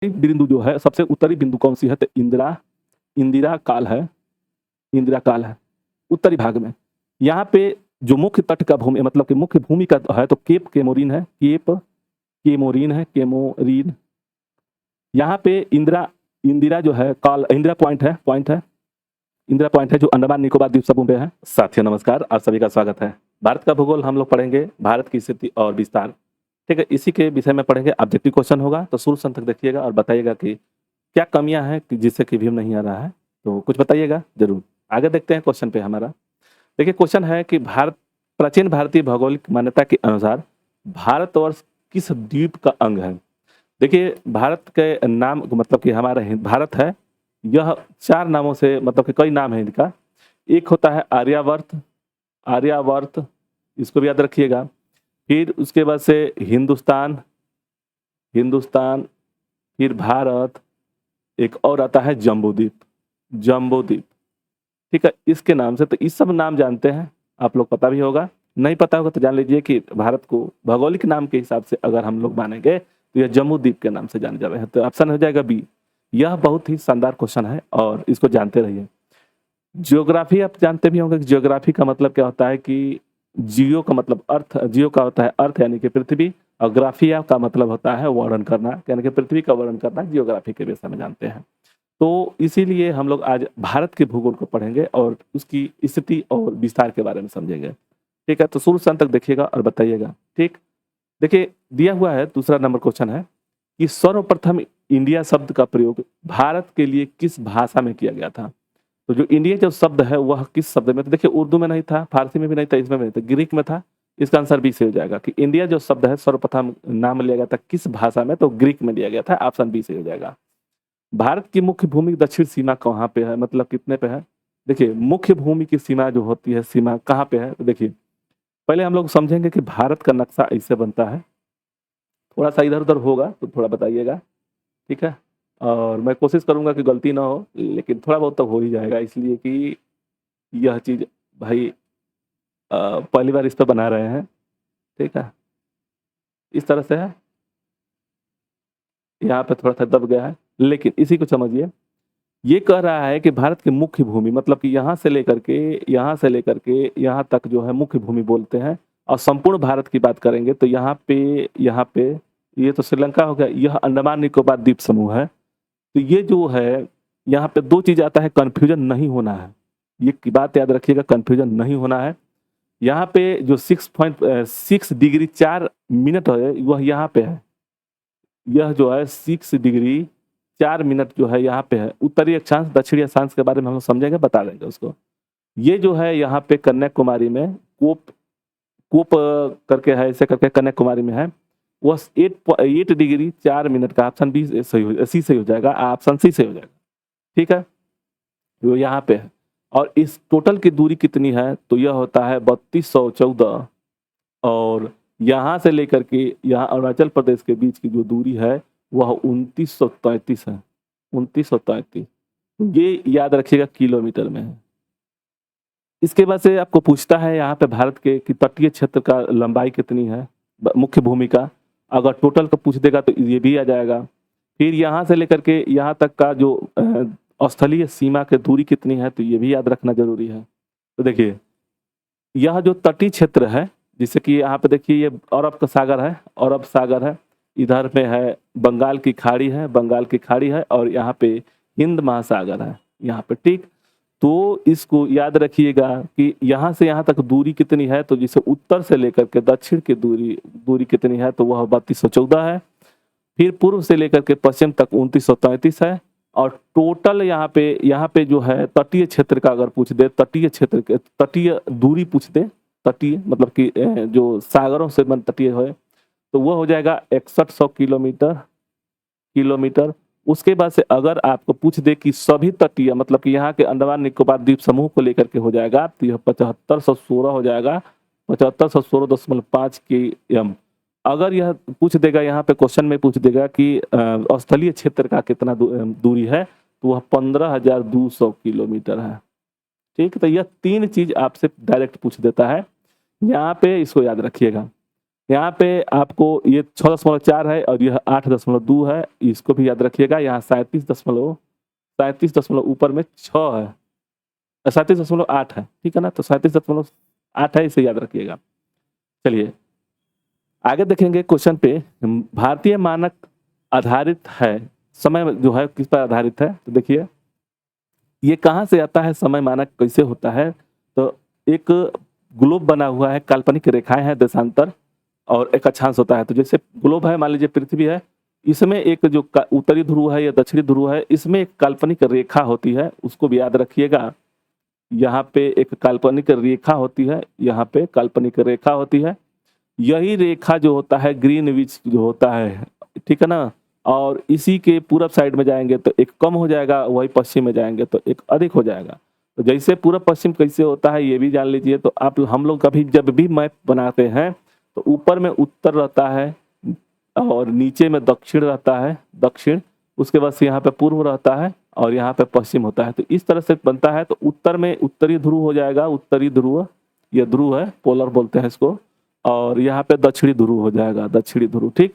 बिंदु जो है सबसे उत्तरी बिंदु कौन सी है? तो इंदिरा इंदिरा काल है। इंदिरा काल है उत्तरी भाग में। यहाँ पे जो मुख्य तट का भूमि मतलब कि मुख्य भूमि का है तो केप केमोरिन है। केमोरिन। यहाँ पे इंदिरा इंदिरा जो है काल इंदिरा पॉइंट है। इंदिरा पॉइंट है जो अंडमान निकोबार द्वीप समूह में है। साथियों नमस्कार, आप सभी का स्वागत है। भारत का भूगोल हम लोग पढ़ेंगे, भारत की स्थिति और विस्तार। ठीक है, इसी के विषय में पढ़ेंगे। ऑब्जेक्टिव क्वेश्चन होगा तो शुरू से अंत तक देखिएगा और बताइएगा कि क्या कमियां हैं कि जिससे कि व्यू नहीं आ रहा है, तो कुछ बताइएगा जरूर। आगे देखते हैं क्वेश्चन पे हमारा। देखिए क्वेश्चन है कि भारत प्राचीन भारतीय भौगोलिक मान्यता के अनुसार भारतवर्ष किस द्वीप का अंग है? देखिए भारत के नाम मतलब कि हमारा भारत है, यह 4 नामों से मतलब कि कई नाम है इनका। एक होता है आर्यावर्त, इसको भी याद रखिएगा। फिर उसके बाद से हिंदुस्तान, फिर भारत, एक और आता है जम्बूद्वीप। ठीक है, इसके नाम से तो इस सब नाम जानते हैं आप लोग, पता भी होगा। नहीं पता होगा तो जान लीजिए कि भारत को भौगोलिक नाम के हिसाब से अगर हम लोग मानेंगे तो यह जम्बूद्वीप के नाम से जाने जावे है। तो ऑप्शन हो जाएगा बी। यह बहुत ही शानदार क्वेश्चन है और इसको जानते रहिए। जियोग्राफी आप जानते भी होंगे कि जियोग्राफी का मतलब क्या होता है कि जियो का मतलब अर्थ, जियो का होता है अर्थ यानी कि पृथ्वी, और ग्राफिया का मतलब होता है वर्णन करना यानी कि पृथ्वी का वर्णन करना। जियोग्राफी के विषय में जानते हैं। तो इसीलिए हम लोग आज भारत के भूगोल को पढ़ेंगे और उसकी स्थिति और विस्तार के बारे में समझेंगे। ठीक है, तो शुरू से अंत तक देखिएगा और बताइएगा। ठीक, देखिए दिया हुआ है दूसरा नंबर क्वेश्चन है कि सर्वप्रथम इंडिया शब्द का प्रयोग भारत के लिए किस भाषा में किया गया था? तो जो इंडिया जो शब्द है वह किस शब्द में? तो देखिए उर्दू में नहीं था, फारसी में भी नहीं था, इसमें भी नहीं था, ग्रीक में था। इसका आंसर बी से हो जाएगा कि इंडिया जो शब्द है सर्वप्रथम नाम लिया गया था किस भाषा में? तो ग्रीक में लिया गया था। ऑप्शन बी से हो जाएगा। भारत की मुख्य भूमि दक्षिण सीमा कहाँ पे है, मतलब कितने पे है? देखिए मुख्य भूमि की सीमा जो होती है, सीमा कहाँ पे है? तो देखिए पहले हम लोग समझेंगे कि भारत का नक्शा ऐसे बनता है। थोड़ा सा इधर उधर होगा तो थोड़ा बताइएगा, ठीक है। और मैं कोशिश करूंगा कि गलती ना हो, लेकिन थोड़ा बहुत तो हो ही जाएगा, इसलिए कि यह चीज भाई पहली बार इस पर बना रहे हैं। ठीक है, इस तरह से है। यहाँ पे थोड़ा सा दब गया है, लेकिन इसी को समझिए। ये कह रहा है कि भारत की मुख्य भूमि मतलब कि यहाँ से लेकर के यहाँ तक जो है मुख्य भूमि बोलते हैं। और संपूर्ण भारत की बात करेंगे तो यहाँ पे ये तो श्रीलंका हो गया, यह अंडमान निकोबार द्वीप समूह है। तो ये जो है यहाँ पे 2 चीज आता है, कंफ्यूजन नहीं होना है। ये की बात याद रखिएगा, कंफ्यूजन नहीं होना है। यहाँ पे जो 6.6 डिग्री 4 मिनट है वह यहाँ पे है। यह जो है 6 डिग्री 4 मिनट जो है यहाँ पे है। उत्तरी अक्षांश दक्षिणी अक्षांश के बारे में हम लोग समझेंगे, बता देंगे उसको। ये जो है यहाँ पे कन्याकुमारी में कोप कोप करके है, ऐसे करके कन्याकुमारी में है। वह 8 डिग्री 4 मिनट का। ऑप्शन बी सी से हो जाएगा, ऑप्शन सी से हो जाएगा। ठीक है, वो यहाँ पे है। और इस टोटल की दूरी कितनी है? तो यह होता है 3214। और यहाँ से लेकर के यहाँ अरुणाचल प्रदेश के बीच की जो दूरी है वह 2933 है। 2933, ये याद रखिएगा किलोमीटर में है। इसके बाद से आपको पूछता है यहाँ पे भारत के कि तटीय क्षेत्र का लंबाई कितनी है, मुख्य भूमि का। अगर टोटल का पूछ देगा तो ये भी आ जाएगा। फिर यहाँ से लेकर के यहाँ तक का जो स्थलीय सीमा की दूरी कितनी है, तो ये भी याद रखना जरूरी है। तो देखिए यह जो तटीय क्षेत्र है, जिससे कि यहाँ पे देखिए ये अरब का सागर है, अरब सागर है। इधर में है बंगाल की खाड़ी है, और यहाँ पे हिंद महासागर है यहाँ पे। ठीक, तो इसको याद रखिएगा कि यहाँ से यहाँ तक दूरी कितनी है। तो जिसे उत्तर से लेकर के दक्षिण की दूरी कितनी है, तो वह 3214 है। फिर पूर्व से लेकर के पश्चिम तक 2933 है। और टोटल यहाँ पे जो है तटीय क्षेत्र का अगर पूछ दे, तटीय क्षेत्र के तटीय दूरी पूछ दे, तटीय मतलब कि जो सागरों से बन तटीय है, तो वह हो जाएगा 6100 किलोमीटर। उसके बाद से अगर आपको पूछ दे कि सभी तटीय मतलब कि यहाँ के अंडमान निकोबार द्वीप समूह को लेकर के हो जाएगा, तो यह 7516 हो जाएगा, 7516.5 km। अगर यह पूछ देगा, यहाँ पे क्वेश्चन में पूछ देगा कि स्थलीय क्षेत्र का कितना दूरी है, तो वह 15200 किलोमीटर है। ठीक, तो यह 3 चीज आपसे डायरेक्ट पूछ देता है। यहाँ पे इसको याद रखिएगा। यहाँ पे आपको ये 6.4 है और यह 8.2 है, इसको भी याद रखिएगा। यहाँ 37 दशमलव ऊपर में 6 है, 37.8 है, ठीक है ना। तो 37.8 है, इसे याद रखिएगा। चलिए आगे देखेंगे क्वेश्चन पे। भारतीय मानक आधारित है, समय जो है किस पर आधारित है, तो देखिए ये कहाँ से आता है, समय मानक कैसे होता है। तो एक ग्लोब बना हुआ है, काल्पनिक रेखाएं हैं, देशांतर और एक अक्षांश होता है। तो जैसे ग्लोब है, मान लीजिए पृथ्वी है, इसमें एक जो उत्तरी ध्रुव है या दक्षिणी ध्रुव है, इसमें एक काल्पनिक रेखा होती है, उसको भी याद रखिएगा। यहाँ पे एक काल्पनिक रेखा होती है, यहाँ पे काल्पनिक रेखा होती है। यही रेखा जो होता है ग्रीनविच जो होता है, ठीक है ना। और इसी के पूरब साइड में जाएंगे तो एक कम हो जाएगा, वही पश्चिम में जाएंगे तो एक अधिक हो जाएगा। तो जैसे पूरब पश्चिम कैसे होता है ये भी जान लीजिए। तो आप हम लोग कभी जब भी मैप बनाते हैं तो ऊपर में उत्तर रहता है और नीचे में दक्षिण रहता है, दक्षिण, उसके बाद से यहाँ पे पूर्व रहता है और यहाँ पे पश्चिम होता है। तो इस तरह से बनता है। तो उत्तर में उत्तरी ध्रुव हो जाएगा, उत्तरी ध्रुव, ये ध्रुव है, पोलर बोलते हैं इसको। और यहाँ पे दक्षिणी ध्रुव हो जाएगा, दक्षिणी ध्रुव, ठीक।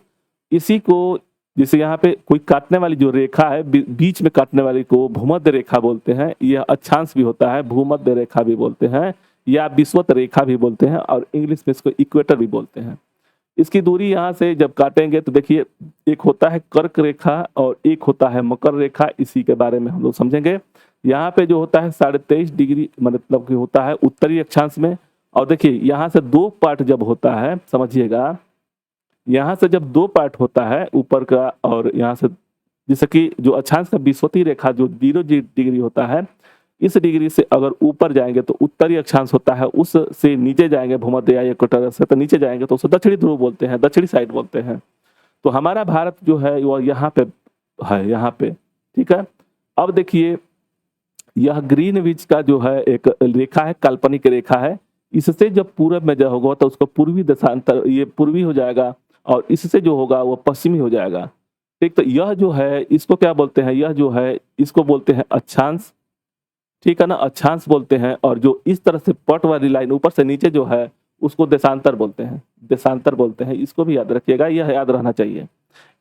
इसी को जैसे यहाँ पे कोई काटने वाली जो रेखा है, बीच में काटने वाली को भूमध्य रेखा बोलते हैं। यह अक्षांश भी होता है, भूमध्य रेखा भी बोलते हैं या विषुवत रेखा भी बोलते हैं, और इंग्लिश में इसको इक्वेटर भी बोलते हैं। इसकी दूरी यहाँ से जब काटेंगे तो देखिए एक होता है कर्क रेखा और एक होता है मकर रेखा, इसी के बारे में हम लोग समझेंगे। यहाँ पे जो होता है 23.5 डिग्री मतलब कि होता है उत्तरी अक्षांश में। और देखिए यहाँ से 2 पार्ट जब होता है, समझिएगा, यहाँ से जब 2 पार्ट होता है ऊपर का और यहाँ से, जैसे कि जो अक्षांश का विषुवतीय रेखा जो 0 डिग्री होता है, इस डिग्री से अगर ऊपर जाएंगे तो उत्तरी अक्षांश होता है, उससे नीचे जाएंगे भूमध्य या इक्वेटर से तो नीचे जाएंगे तो उसे दक्षिणी ध्रुव बोलते हैं, दक्षिणी साइड बोलते हैं। तो हमारा भारत जो है वह यहाँ पे है, यहाँ पे, ठीक है। अब देखिए यह ग्रीनविच का जो है एक रेखा है, काल्पनिक रेखा है। इससे जब पूरब में जो होगा तो उसको पूर्वी देशांतर, ये पूर्वी हो जाएगा, और इससे जो होगा वो पश्चिमी हो जाएगा, ठीक। तो यह जो है इसको क्या बोलते हैं, यह जो है इसको बोलते हैं अक्षांश, ठीक है ना, अक्षांश बोलते हैं। और जो इस तरह से पट वाली लाइन ऊपर से नीचे जो है उसको देशांतर बोलते हैं, देशांतर बोलते हैं। इसको भी याद रखिएगा, यह याद रहना चाहिए।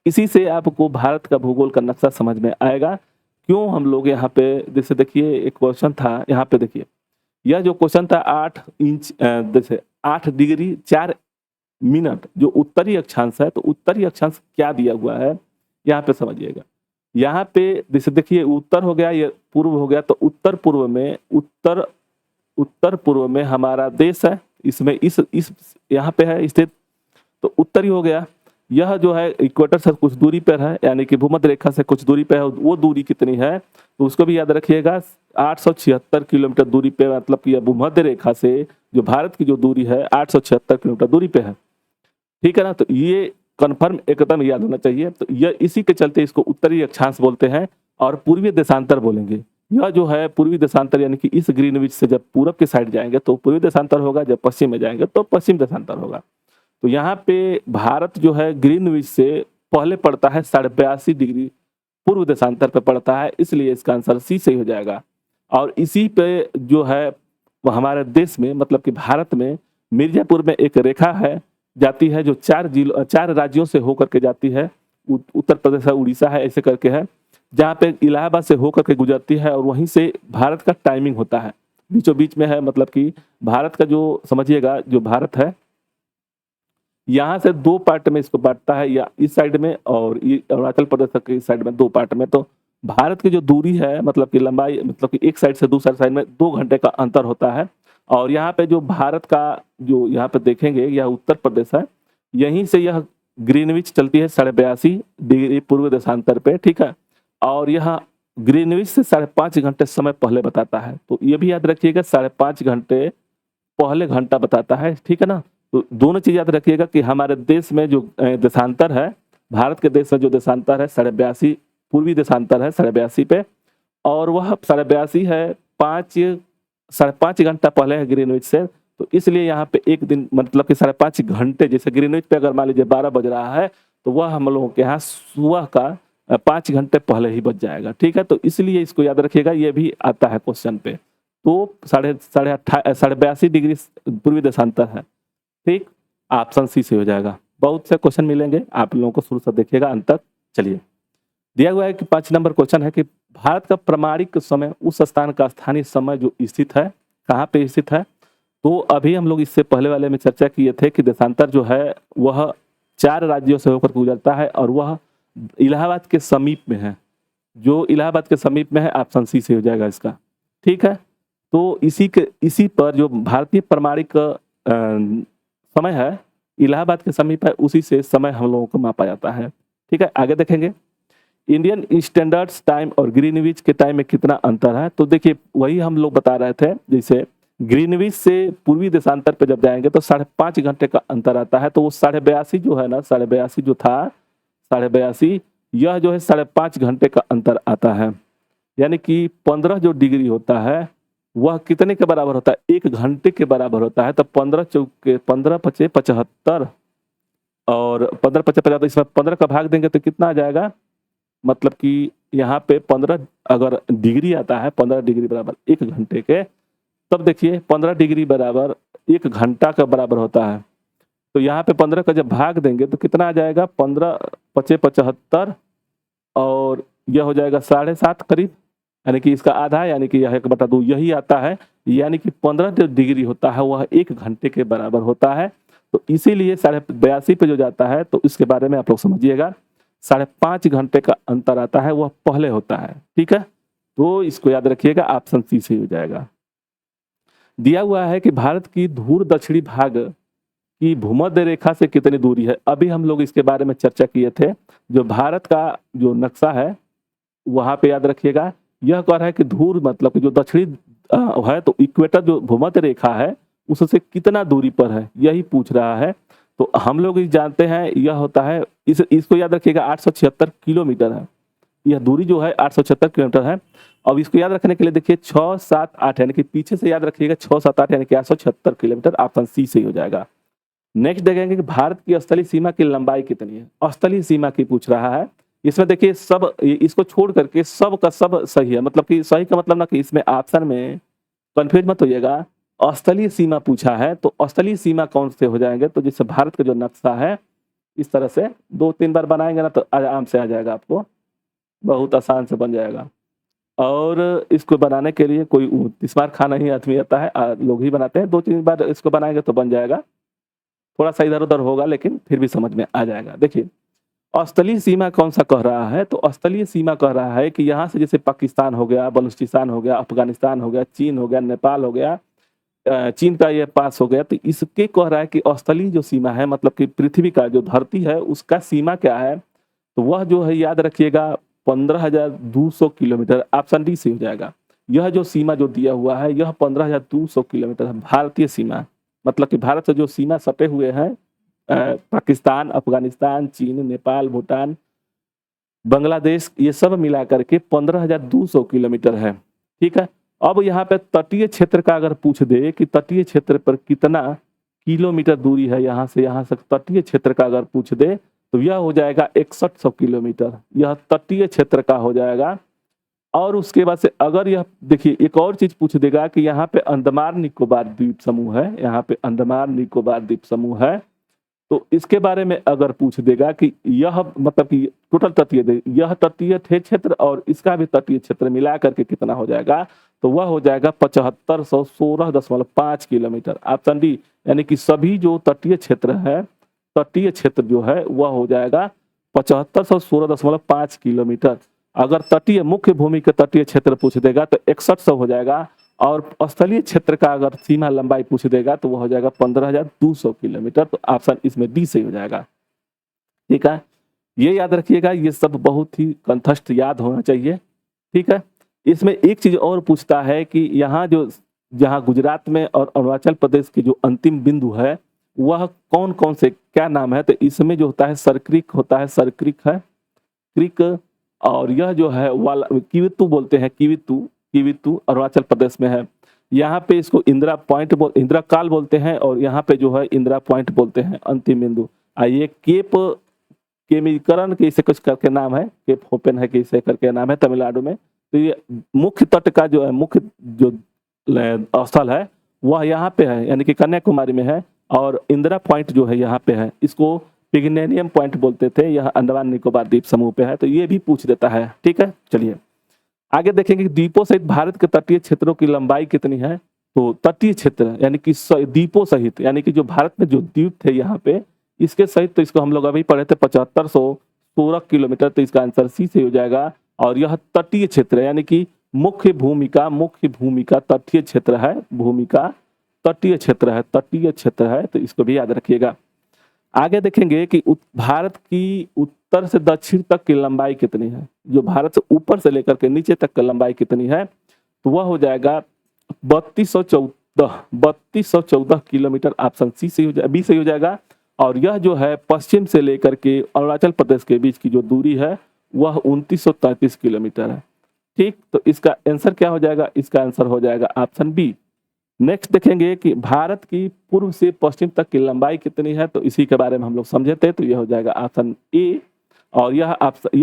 इसी से आपको भारत का भूगोल का नक्शा समझ में आएगा। क्यों हम लोग यहाँ पे, जैसे देखिए एक क्वेश्चन था यहाँ पे, देखिए यह जो क्वेश्चन था 8 इंच जैसे 8 डिग्री 4 मिनट जो उत्तरी अक्षांश है, तो उत्तरी अक्षांश क्या दिया हुआ है यहाँ पे समझिएगा। यहाँ पे जैसे देखिए उत्तर हो गया, ये पूर्व हो गया, तो उत्तर पूर्व में उत्तर पूर्व में हमारा देश है, इसमें इस यहाँ पे है स्थित, तो उत्तरी हो गया। यह जो है इक्वेटर से कुछ दूरी पर है, यानी कि भूमध्य रेखा से कुछ दूरी पर है। वो दूरी कितनी है तो उसको भी याद रखिएगा, 876 किलोमीटर दूरी पे, मतलब कि भूमध्य रेखा से जो भारत की जो दूरी है 876 किलोमीटर दूरी पे है, ठीक है ना। तो ये कन्फर्म एकदम याद होना चाहिए। तो यह इसी के चलते इसको उत्तरी अक्षांश बोलते हैं और पूर्वी देशांतर बोलेंगे। यह जो है पूर्वी देशांतर, यानी कि इस ग्रीनविच से जब पूरब की साइड जाएंगे तो पूर्वी देशांतर होगा, जब पश्चिम में जाएंगे तो पश्चिम देशांतर होगा। तो यहाँ पे भारत जो है ग्रीनविच से पहले पड़ता है 82.5 डिग्री पूर्व देशांतर पे पड़ता है, इसलिए इसका आंसर सी सही हो जाएगा। और इसी पे जो है हमारे देश में, मतलब कि भारत में मिर्जापुर में एक रेखा है जाती है जो 4 राज्यों से होकर के जाती है, उत्तर प्रदेश है, उड़ीसा है, ऐसे करके है, जहाँ पे इलाहाबाद से होकर के गुजरती है और वहीं से भारत का टाइमिंग होता है, बीचों बीच में है। मतलब कि भारत का जो समझिएगा, जो भारत है यहाँ से 2 पार्ट में इसको बांटता है, या इस साइड में और अरुणाचल प्रदेश के इस साइड में 2 पार्ट में। तो भारत की जो दूरी है, मतलब कि लंबाई, मतलब कि एक साइड से दूसरे साइड में 2 घंटे का अंतर होता है। और यहाँ पे जो भारत का जो यहाँ पे देखेंगे यह उत्तर प्रदेश है, यहीं से यह ग्रीनविच चलती है 82.5 डिग्री पूर्व देशांतर पे, ठीक है। और यह ग्रीनविच से 5.5 घंटे समय पहले बताता है, तो ये भी याद रखिएगा, 5.5 घंटे पहले घंटा बताता है, ठीक है ना। तो दोनों चीज याद रखिएगा कि हमारे देश में जो देशांतर है, भारत के देश में जो देशांतर है 82.5 पूर्वी देशांतर है 82.5 पे, और वह 82.5 है 5.5 घंटा पहले है ग्रीनविच से। तो इसलिए यहाँ पे एक दिन, मतलब कि 5.5 घंटे, जैसे ग्रीनविच पे अगर मान लीजिए 12 बज रहा है तो वह हम लोगों के यहाँ सुबह का 5 घंटे पहले ही बज जाएगा, ठीक है। तो इसलिए इसको याद रखिएगा, ये भी आता है क्वेश्चन पे। तो 82.5 डिग्री पूर्वी देशांतर है, ठीक। ऑप्शन सी से हो जाएगा। बहुत से क्वेश्चन मिलेंगे, आप लोगों को शुरू से देखिएगा अंत तक। चलिए, दिया हुआ है कि 5 नंबर क्वेश्चन है कि भारत का प्रमाणिक समय उस स्थान का स्थानीय समय जो स्थित है, कहाँ पे स्थित है। तो अभी हम लोग इससे पहले वाले में चर्चा किए थे कि देशांतर जो है वह 4 राज्यों से होकर गुजरता है और वह इलाहाबाद के समीप में है। जो इलाहाबाद के समीप में है, ऑप्शन सी से हो जाएगा इसका। ठीक है, तो इसी पर जो भारतीय प्रमाणिक समय है, इलाहाबाद के समीप है, उसी से समय हम लोगों को मापा जाता है। ठीक है, आगे देखेंगे। इंडियन स्टैंडर्ड टाइम और ग्रीनविच के टाइम में कितना अंतर है। तो देखिए, वही हम लोग बता रहे थे, जैसे ग्रीनविच से पूर्वी देशांतर पे जब जाएंगे तो 5.5 घंटे का अंतर आता है। तो वो 82.5 जो है ना, 82.5 जो था, 82.5, यह जो है 5.5 घंटे का अंतर आता है। यानी कि 15 जो डिग्री होता है वह कितने के बराबर होता है, 1 घंटे के बराबर होता है। तो 15 चौके 15 पचे 75 और 15 पचे 50, तो इसमें 15 का भाग देंगे तो कितना आ जाएगा, मतलब कि यहाँ पे 15 अगर डिग्री आता है, 15 डिग्री बराबर 1 घंटे के, तब देखिए 15 डिग्री बराबर 1 घंटा का बराबर होता है। तो यहाँ पे 15 का जब भाग देंगे तो कितना आ जाएगा, 15 पचे 75 और यह हो जाएगा 7.5 करीब, यानी कि इसका आधा, यानी कि यह 1/2 यही आता है। यानी कि 15 जो डिग्री होता है वह 1 घंटे के बराबर होता है। तो इसीलिए 82.5 पे जो जाता है, तो इसके बारे में आप लोग समझिएगा, 5.5 घंटे का अंतर आता है, वह पहले होता है। ठीक है, तो इसको याद रखिएगा, ऑप्शन सी से हो जाएगा। दिया हुआ है कि भारत की धूर दक्षिणी भाग की भूमध्य रेखा से कितनी दूरी है। अभी हम लोग इसके बारे में चर्चा किए थे। जो भारत का जो नक्शा है वहां पे याद रखिएगा, यह कह रहा है कि धूर मतलब कि जो दक्षिणी है, तो इक्वेटर जो भूमध्य रेखा है उससे कितना दूरी पर है, यही पूछ रहा है। तो हम लोग जानते हैं यह होता है, इसको याद रखिएगा, 876 किलोमीटर है। यह दूरी जो है 876 किलोमीटर है। अब इसको याद रखने के लिए देखिए 6, 7, 8, यानी कि पीछे से याद रखिएगा 6, 7, 8, यानी कि 876 किलोमीटर, ऑप्शन सी से ही हो जाएगा। नेक्स्ट देखेंगे कि भारत की स्थलीय सीमा की लंबाई कितनी है। स्थलीय सीमा की पूछ रहा है। इसमें देखिए सब, इसको छोड़ करके सब का सब सही है, मतलब कि सही का मतलब ना कि इसमें ऑप्शन में कंफ्यूज मत होइएगा। स्थलीय सीमा पूछा है, तो स्थलीय सीमा कौन से हो जाएंगे, तो जैसे भारत का जो नक्शा है इस तरह से 2-3 बार बनाएंगे ना तो आराम से आ जाएगा, आपको बहुत आसान से बन जाएगा। और इसको बनाने के लिए कोई दिमाग खा नहीं आदमी आता है, लोग ही बनाते हैं। 2-3 बार इसको बनाएंगे तो बन जाएगा। थोड़ा सा इधर उधर होगा लेकिन फिर भी समझ में आ जाएगा। देखिए, स्थलीय सीमा कौन सा कह रहा है, तो स्थलीय सीमा कह रहा है कि यहाँ से जैसे पाकिस्तान हो गया, बलूचिस्तान हो गया, अफगानिस्तान हो गया, चीन हो गया, नेपाल हो गया, चीन का ये पास हो गया, तो इसके कह रहा है कि स्थलीय जो सीमा है, मतलब कि पृथ्वी का जो धरती है उसका सीमा क्या है, तो वह जो है याद रखिएगा 15,200 किलोमीटर, ऑप्शन डी से हो जाएगा। यह जो सीमा जो दिया हुआ है यह 15,200 किलोमीटर है, भारतीय सीमा। मतलब कि भारत से जो सीमा सटे हुए हैं, पाकिस्तान, अफगानिस्तान, चीन, नेपाल, भूटान, बांग्लादेश, ये सब मिला करके 15,200 किलोमीटर है। ठीक है, अब यहाँ पे तटीय क्षेत्र का अगर पूछ दे कि तटीय क्षेत्र पर कितना किलोमीटर दूरी है, यहाँ से तटीय क्षेत्र का अगर पूछ दे तो यह हो जाएगा 6100 किलोमीटर, यह तटीय क्षेत्र का हो जाएगा। और उसके बाद से अगर यह देखिए एक और चीज पूछ देगा कि यहाँ पे अंडमान निकोबार द्वीप समूह है, यहाँ पे अंडमान निकोबार द्वीप समूह है, तो इसके बारे में अगर पूछ देगा कि यह मतलब कि टोटल तटीय, यह तटीय क्षेत्र और इसका भी तटीय क्षेत्र मिला करके कितना हो जाएगा, तो वह हो जाएगा 7516.5 किलोमीटर, ऑप्शन डी। यानी कि सभी जो तटीय क्षेत्र है, तटीय क्षेत्र जो है वह हो जाएगा 7516.5 किलोमीटर। अगर तटीय मुख्य भूमि के तटीय क्षेत्र पूछ देगा तो 6100 हो जाएगा, और स्थलीय क्षेत्र का अगर सीमा लंबाई पूछ देगा तो वह हो जाएगा 15,200 किलोमीटर, तो ऑप्शन इसमें डी से हो जाएगा। ठीक है, ये याद रखिएगा, ये सब बहुत ही कंठस्थ याद होना चाहिए। ठीक है, इसमें एक चीज और पूछता है कि यहाँ जो जहाँ गुजरात में और अरुणाचल प्रदेश की जो अंतिम बिंदु है वह कौन कौन से क्या नाम है, तो इसमें जो होता है सरक्रिक होता है, सरक्रिक है, क्रिक। और यह जो है वाला किवितु बोलते हैं, किवितु अरुणाचल प्रदेश में है। यहाँ पे इसको इंदिरा पॉइंट इंदिरा काल बोलते हैं, और यहाँ पे जो है इंदिरा पॉइंट बोलते हैं, अंतिम बिंदु। ये केप केमीकरण के इसे कुछ करके नाम है, केप होपेन है कि इसे करके नाम है तमिलनाडु में। तो ये मुख्य तट का जो है, मुख्य जो स्थल है वह यहाँ पे है, यानी कि कन्याकुमारी में है। और इंदिरा पॉइंट जो है यहाँ पे है, इसको पिग्मेलियन पॉइंट बोलते थे, यह अंडमान निकोबार द्वीप समूह पे है, तो ये भी पूछ देता है। ठीक है, चलिए आगे देखेंगे कि द्वीपों सहित भारत के तटीय क्षेत्रों की लंबाई कितनी है। तो तटीय क्षेत्र यानी कि द्वीपों सहित, यानी कि जो भारत में जो द्वीप थे यहाँ पे, इसके सहित, तो इसको हम लोग अभी पढ़े थे 7516 किलोमीटर, तो इसका आंसर सी से हो जाएगा। और यह तटीय क्षेत्र है, यानी कि मुख्य भूमिका तटीय क्षेत्र है, भूमिका तटीय क्षेत्र है, तटीय क्षेत्र है, तो इसको भी याद रखिएगा। आगे देखेंगे कि भारत की उत्तर से दक्षिण तक की लंबाई कितनी है। जो भारत से ऊपर से लेकर के नीचे तक की लंबाई कितनी है, तो वह हो जाएगा 3214 किलोमीटर। ऑप्शन सी से हो जाएगा, बी से हो जाएगा। और यह जो है पश्चिम से लेकर के अरुणाचल प्रदेश के बीच की जो दूरी है वह 2933 किलोमीटर है। ठीक, तो इसका आंसर क्या हो जाएगा, इसका आंसर हो जाएगा ऑप्शन बी। नेक्स्ट देखेंगे कि भारत की पूर्व से पश्चिम तक की लंबाई कितनी है, तो इसी के बारे में हम लोग समझे थे, तो यह हो जाएगा ऑप्शन ए। और यह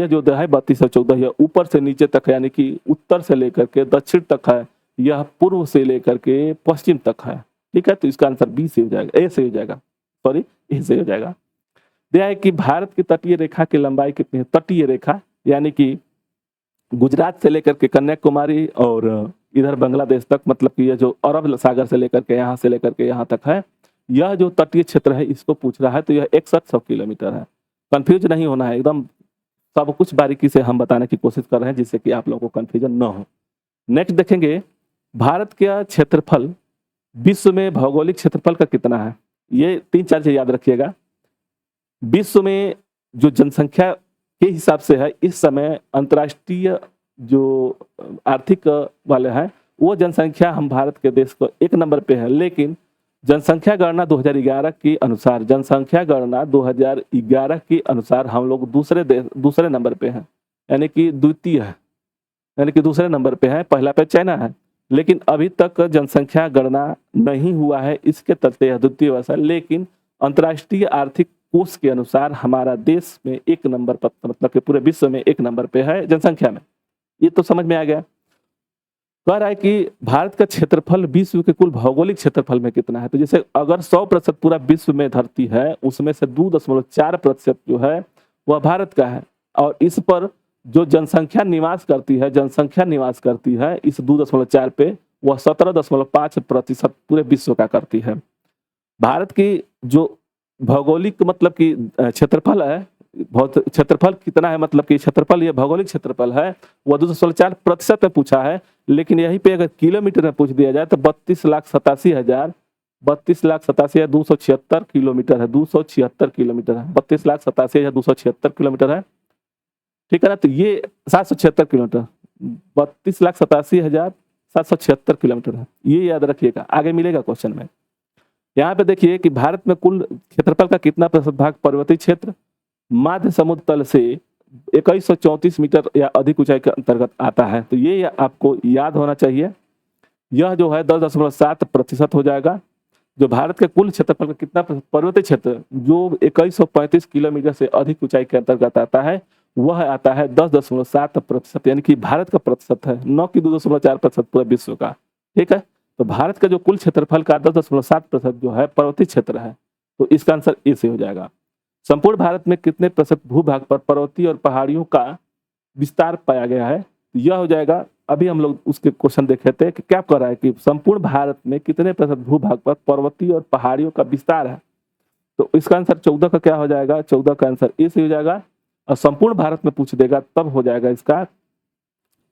जो है 3214, यह ऊपर से नीचे तक है, यानी कि उत्तर से लेकर के दक्षिण तक है, यह पूर्व से लेकर के पश्चिम तक है। ठीक है, तो इसका आंसर बी से हो जाएगा, ए से हो जाएगा, सॉरी ए से हो जाएगा। दिया है कि भारत की तटीय रेखा की लंबाई कितनी है। तटीय रेखा यानी कि गुजरात से लेकर के कन्याकुमारी और इधर बांग्लादेश तक, मतलब कि यह जो अरब सागर से लेकर के यहाँ तक है, यह जो तटीय क्षेत्र है इसको पूछ रहा है, तो यह 6100 किलोमीटर है। कंफ्यूज नहीं होना है, एकदम सब कुछ बारीकी से हम बताने की कोशिश कर रहे हैं जिससे कि आप लोगों को कंफ्यूजन न हो। नेक्स्ट देखेंगे भारत का क्षेत्रफल विश्व में भौगोलिक क्षेत्रफल का कितना है। ये 3-4 चीज याद रखिएगा। विश्व में जो जनसंख्या के हिसाब से है, इस समय अंतर्राष्ट्रीय जो आर्थिक वाले हैं वो जनसंख्या हम भारत के देश को 1 नंबर पे है, लेकिन जनसंख्या गणना 2011 के अनुसार हम लोग दूसरे नंबर पे हैं, यानी कि द्वितीय है, यानी कि दूसरे नंबर पे है, पहला पे चाइना है। लेकिन अभी तक जनसंख्या गणना नहीं हुआ है, इसके तथ्य द्वितीय वर्ष, लेकिन अंतर्राष्ट्रीय आर्थिक कोष के अनुसार हमारा देश में 1 नंबर पर, मतलब कि पूरे विश्व में 1 नंबर पे है जनसंख्या में। ये तो समझ में आ गया। कह रहा है कि भारत का क्षेत्रफल विश्व के कुल भौगोलिक क्षेत्रफल में कितना है। तो जैसे अगर 100% पूरा विश्व में धरती है, उसमें से 2.4% जो है वह भारत का है, और इस पर जो जनसंख्या निवास करती है इस 2.4 पे, वह 17.5% पूरे विश्व का करती है। भारत की जो भौगोलिक, मतलब कि क्षेत्रफल है, क्षेत्रफल कितना है, मतलब कि क्षेत्रफल, ये भौगोलिक क्षेत्रफल है, वह 2.4% में पूछा है। लेकिन यहीं पे अगर किलोमीटर में पूछ दिया जाए तो 32,87,276 किलोमीटर है, 276 किलोमीटर है, 32,87,276 किलोमीटर है। ठीक है ना, तो ये 776 किलोमीटर, 32,87,776 किलोमीटर है, ये याद रखिएगा, आगे मिलेगा क्वेश्चन में। यहाँ पे देखिए कि भारत में कुल क्षेत्रफल का कितना प्रतिशत भाग पर्वतीय क्षेत्र माध्य समुद्र तल से 2134 मीटर या अधिक ऊंचाई के अंतर्गत आता है। तो ये आपको याद होना चाहिए। यह जो है 10.7% हो जाएगा। जो भारत के कुल क्षेत्रफल का कितना पर्वतीय क्षेत्र जो 2135 किलोमीटर से अधिक ऊंचाई के अंतर्गत आता है, वह आता है 10.7%, यानी कि भारत का प्रतिशत है, न कि 2.4% पूरे विश्व का। ठीक है, तो भारत का जो कुल क्षेत्रफल का 10.7% जो है पर्वतीय क्षेत्र है, तो इसका आंसर ए से हो जाएगा। संपूर्ण भारत में कितने प्रतिशत भूभाग पर पर्वतीय और पहाड़ियों का विस्तार पाया गया है, यह हो जाएगा। अभी हम लोग उसके क्वेश्चन देखे थे कि क्या कह रहा है कि संपूर्ण भारत में कितने प्रतिशत भूभाग पर पर्वतीय और पहाड़ियों का विस्तार है, तो इसका आंसर 14 का क्या हो जाएगा, 14 का आंसर ए से हो जाएगा। और संपूर्ण भारत में पूछ देगा तब हो जाएगा इसका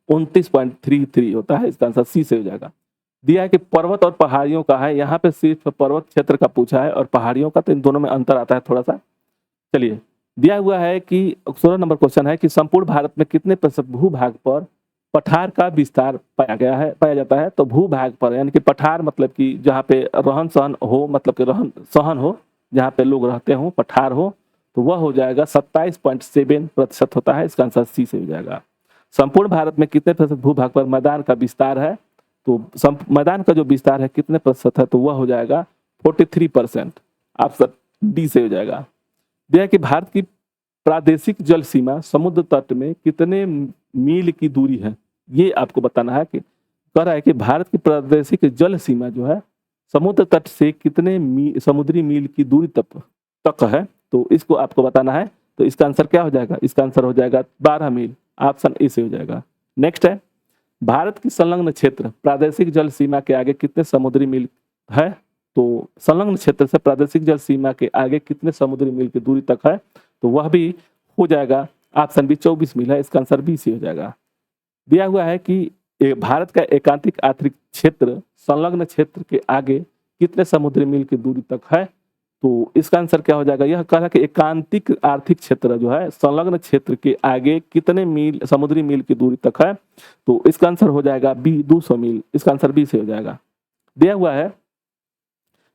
29.33 होता है, इसका आंसर सी से हो जाएगा। दिया है कि पर्वत और पहाड़ियों का है, यहाँ पे सिर्फ पर्वत क्षेत्र का पूछा है और पहाड़ियों का, तो इन दोनों में अंतर आता है थोड़ा सा। चलिए, दिया हुआ है कि 16 नंबर क्वेश्चन है कि संपूर्ण भारत में कितने प्रतिशत भूभाग पर पठार का विस्तार पाया जाता है। तो भूभाग पर, यानी कि पठार मतलब कि जहाँ पे रहन सहन हो, मतलब कि रहन सहन हो, जहाँ पे लोग रहते हो, पठार हो, तो वह हो जाएगा 27.7% होता है, इसका आंसर सी से हो जाएगा। संपूर्ण भारत में कितने प्रतिशत भूभाग पर मैदान का विस्तार है, तो मैदान का जो विस्तार है कितने प्रतिशत है, तो वह हो जाएगा 43%, ऑप्शन डी से हो जाएगा। यह कि भारत की प्रादेशिक जल सीमा समुद्र तट में कितने मील की दूरी है, ये आपको बताना है। कि कह रहा है कि भारत की प्रादेशिक जल सीमा जो है समुद्र तट से कितने समुद्री मील की दूरी तक है, तो इसको आपको बताना है। तो इसका आंसर क्या हो जाएगा? इसका आंसर हो जाएगा 12 मील। ऑप्शन ए से हो जाएगा। नेक्स्ट है, भारत की संलग्न क्षेत्र प्रादेशिक जल सीमा के आगे कितने समुद्री मील है? तो संलग्न क्षेत्र से प्रादेशिक जल सीमा के आगे कितने समुद्री मील की दूरी तक है? तो वह भी हो जाएगा ऑप्शन बी 24 मील है। इसका आंसर बी सी हो जाएगा। दिया हुआ है कि भारत का एकांतिक आर्थिक क्षेत्र संलग्न क्षेत्र के आगे कितने समुद्री मील की दूरी तक है? तो इसका आंसर क्या हो जाएगा? यह कहा कि एकांतिक आर्थिक क्षेत्र जो है संलग्न क्षेत्र के आगे कितने मील समुद्री मील की दूरी तक है? तो इसका आंसर हो जाएगा बी 200 मील। इसका आंसर बी से हो जाएगा। दिया हुआ है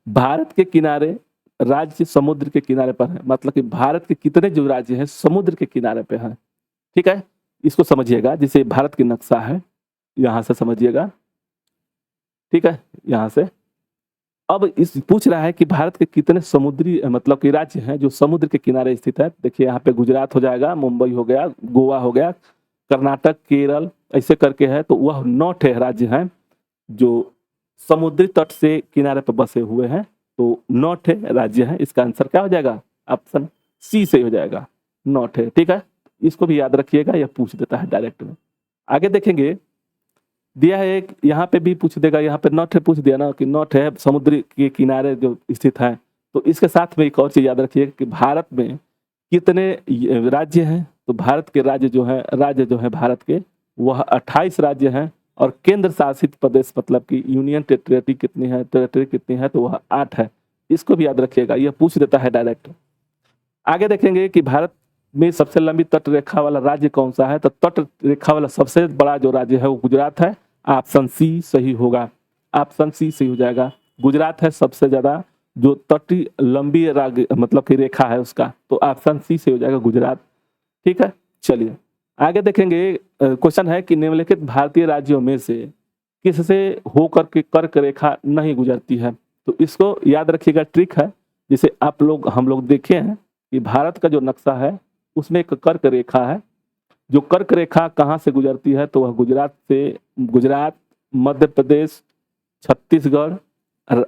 भारत के किनारे राज्य समुद्र के किनारे पर है, मतलब कि भारत के कितने जो राज्य हैं समुद्र के किनारे पे हैं। ठीक है, इसको समझिएगा। जैसे भारत की नक्शा है, यहां से समझिएगा। ठीक है, यहां से अब इस पूछ रहा है कि भारत के कितने समुद्री मतलब कि राज्य हैं जो समुद्र के किनारे स्थित है। देखिए यहाँ पे गुजरात हो जाएगा, मुंबई हो गया, गोवा हो गया, कर्नाटक, केरल, ऐसे करके है। तो वह 9 राज्य हैं जो समुद्री तट से किनारे पर बसे हुए हैं। तो 9 राज्य हैं। इसका आंसर क्या हो जाएगा? ऑप्शन सी से हो जाएगा, 9 ठीक है, इसको भी याद रखिएगा, यह पूछ देता है डायरेक्ट में। आगे देखेंगे, दिया है एक, यहाँ पे भी पूछ देगा। यहाँ पे 9 पूछ दिया ना कि 9 है समुद्र के किनारे जो स्थित है। तो इसके साथ में एक और चीज याद रखिए कि भारत में कितने राज्य हैं। तो भारत के राज्य जो है भारत के वह 28 राज्य हैं। और केंद्र शासित प्रदेश मतलब कि यूनियन टेरिटरी कितनी है? तो वह 8 है। इसको भी याद रखिएगा, यह पूछ देता है डायरेक्ट। आगे देखेंगे कि भारत में सबसे लंबी तट रेखा वाला राज्य कौन सा है? तो तट रेखा वाला सबसे बड़ा जो राज्य है वो गुजरात है। ऑप्शन सी सही होगा, ऑप्शन सी सही हो जाएगा। गुजरात है सबसे ज्यादा जो तटी लंबी मतलब की रेखा है उसका। तो ऑप्शन सी से हो जाएगा गुजरात। ठीक है, चलिए आगे देखेंगे। क्वेश्चन है कि निम्नलिखित भारतीय राज्यों में से किससे होकर के कर्क रेखा नहीं गुजरती है? तो इसको याद रखिएगा, ट्रिक है। जिसे हम लोग देखे हैं कि भारत का जो नक्शा है उसमें एक कर्क रेखा है। जो कर्क रेखा कहाँ से गुजरती है? तो वह गुजरात, मध्य प्रदेश, छत्तीसगढ़,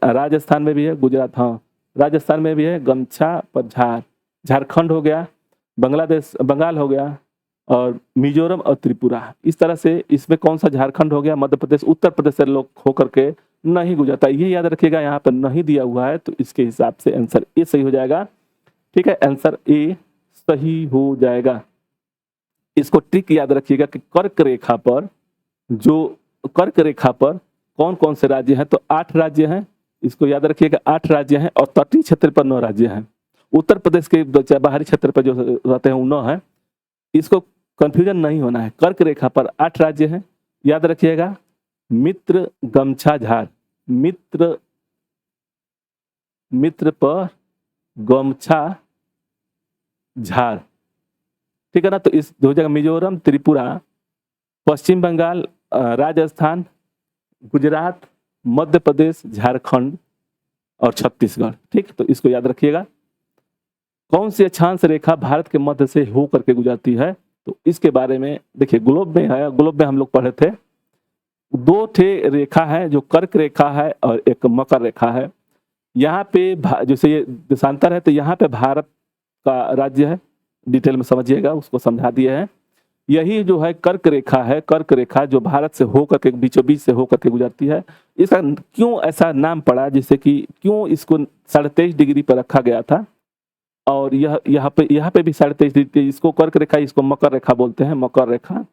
राजस्थान में भी है गुजरात, हाँ राजस्थान में भी है, गमछा पर झारखंड हो गया, बंगाल हो गया, और मिजोरम और त्रिपुरा। इस तरह से इसमें कौन सा? झारखंड हो गया, मध्य प्रदेश, उत्तर प्रदेश से लोग होकर के नहीं गुजरता। ये याद रखिएगा, यहाँ पर नहीं दिया हुआ है। तो इसके हिसाब से आंसर ए सही हो जाएगा। ठीक है, आंसर ए सही हो जाएगा। इसको ट्रिक याद रखिएगा कि कर्क रेखा पर कौन कौन से राज्य हैं? तो 8 राज्य हैं। इसको याद रखिएगा, 8 राज्य हैं। और तटीय क्षेत्र पर 9 राज्य हैं। उत्तर प्रदेश के बाहरी क्षेत्र पर जो रहते हैं वो 9 है। इसको कंफ्यूजन नहीं होना है। कर्क रेखा पर 8 राज्य हैं, याद रखिएगा। मित्र, गमछा, झार, मित्र पर गमछा झार, ठीक है ना। तो इस हो जाएगा मिजोरम, त्रिपुरा, पश्चिम बंगाल, राजस्थान, गुजरात, मध्य प्रदेश, झारखंड और छत्तीसगढ़। ठीक, तो इसको याद रखिएगा। कौन सी अक्षांश रेखा भारत के मध्य से होकर के गुजरती है? तो इसके बारे में देखिए, ग्लोब में है, ग्लोब में हम लोग पढ़े थे। 2 रेखा है, जो कर्क रेखा है और एक मकर रेखा है। यहाँ पे जैसे ये देशांतर है, तो यहाँ पे भारत का राज्य है, डिटेल में समझिएगा, उसको समझा दिए हैं। यही जो है कर्क रेखा है, कर्क रेखा जो भारत से होकर के बीचों बीच से होकर के गुजरती है। इसका क्यों ऐसा नाम पड़ा, जिससे कि क्यों इसको 23.5 डिग्री पर रखा गया था? और यहाँ पे भी 23.5 डिग्री, इसको कर्क रेखा, इसको मकर रेखा बोलते हैं, मकर रेखा।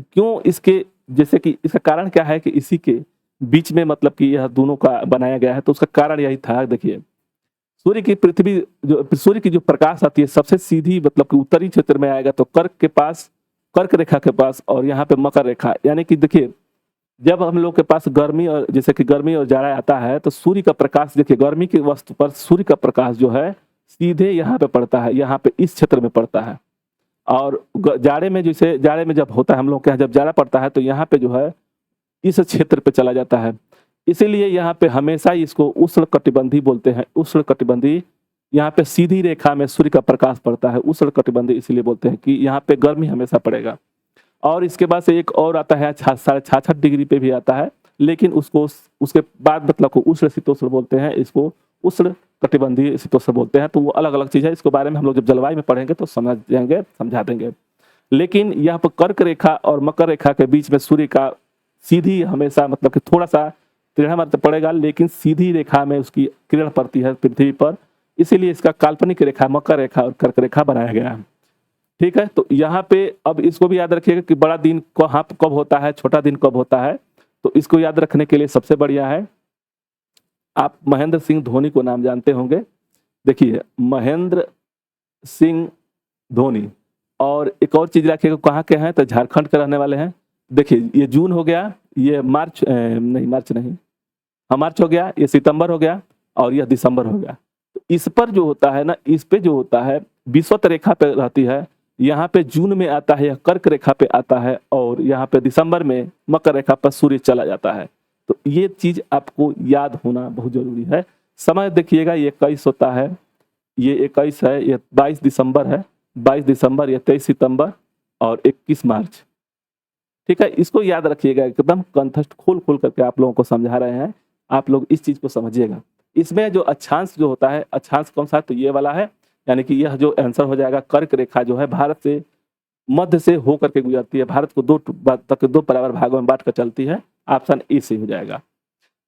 क्यों इसके, जैसे कि इसका कारण क्या है कि इसी के बीच में मतलब कि यह दोनों का बनाया गया है। तो उसका कारण यही था। देखिए, सूर्य की जो प्रकाश आती है सबसे सीधी मतलब कि उत्तरी क्षेत्र में आएगा, तो कर्क रेखा के पास, और यहाँ पे मकर रेखा। यानी कि देखिए, जब हम लोग के पास गर्मी और जैसे कि गर्मी और जाड़ा आता है, तो सूर्य का प्रकाश, देखिए गर्मी की वस्तु पर सूर्य का प्रकाश जो है सीधे यहाँ पे पड़ता है, यहाँ पे इस क्षेत्र में पड़ता है। और जाड़े में जब होता है हम लोग के यहाँ, जब जाड़ा पड़ता है, तो यहाँ पे जो है इस क्षेत्र पे चला जाता है। इसीलिए यहाँ पे हमेशा इसको उष्ण कटिबंधी बोलते हैं। उष्ण कटिबंधी, यहाँ पे सीधी रेखा में सूर्य का प्रकाश पड़ता है, उष्ण कटिबंधी इसीलिए बोलते हैं कि यहाँ पे गर्मी हमेशा पड़ेगा। और इसके बाद से एक और आता है 66.5 डिग्री पे भी आता है, लेकिन उसको उसके बाद मतलब को उष्ण शीतोष्ण बोलते हैं, इसको उष्ण कटिबंधीय शीतोष्ण बोलते हैं। तो वो अलग अलग चीज़ है, इसके बारे में हम लोग जब जलवायु में पढ़ेंगे तो समझ जाएंगे, समझा देंगे। लेकिन यहाँ पर कर्क रेखा और मकर रेखा के बीच में सूर्य का सीधी हमेशा मतलब कि थोड़ा सा टेढ़ा मारना पड़ेगा, लेकिन सीधी रेखा में उसकी किरण पड़ती है पृथ्वी पर, इसीलिए इसका काल्पनिक रेखा मकर रेखा और कर्क रेखा बनाया गया है। ठीक है, तो यहाँ पे अब इसको भी याद रखिएगा कि बड़ा दिन कहाँ कब होता है, छोटा दिन कब होता है। तो इसको याद रखने के लिए सबसे बढ़िया है, आप महेंद्र सिंह धोनी को नाम जानते होंगे। देखिए महेंद्र सिंह धोनी, और एक और चीज रखिएगा कहाँ के हैं, तो झारखंड के रहने वाले हैं। देखिए ये जून हो गया, ये मार्च नहीं, मार्च नहीं, हाँ मार्च हो गया, ये सितंबर हो गया, और यह दिसंबर हो गया। तो इस पर जो होता है ना, इस पे जो होता है विषुवत रेखा पे रहती है, यहाँ पे जून में आता है, यह कर्क रेखा पे आता है, और यहाँ पे दिसंबर में मकर रेखा पर सूर्य चला जाता है। तो ये चीज आपको याद होना बहुत जरूरी है। समय देखिएगा, ये 21 होता है, ये 21 है, ये 22 दिसंबर है, 22 दिसंबर, ये 23 सितंबर और 21 मार्च। ठीक है, इसको याद रखिएगा, एकदम कंठस्थ खोल खोल करके आप लोगों को समझा रहे हैं, आप लोग इस चीज को समझिएगा। इसमें जो अक्षांश जो होता है, अक्षांश कौन सा है, तो ये वाला है, यानी कि यह जो आंसर हो जाएगा, कर्क रेखा जो है भारत से मध्य से होकर के गुजरती है, भारत को दो बराबर भागों में बांट कर चलती है। ऑप्शन ए से हो जाएगा।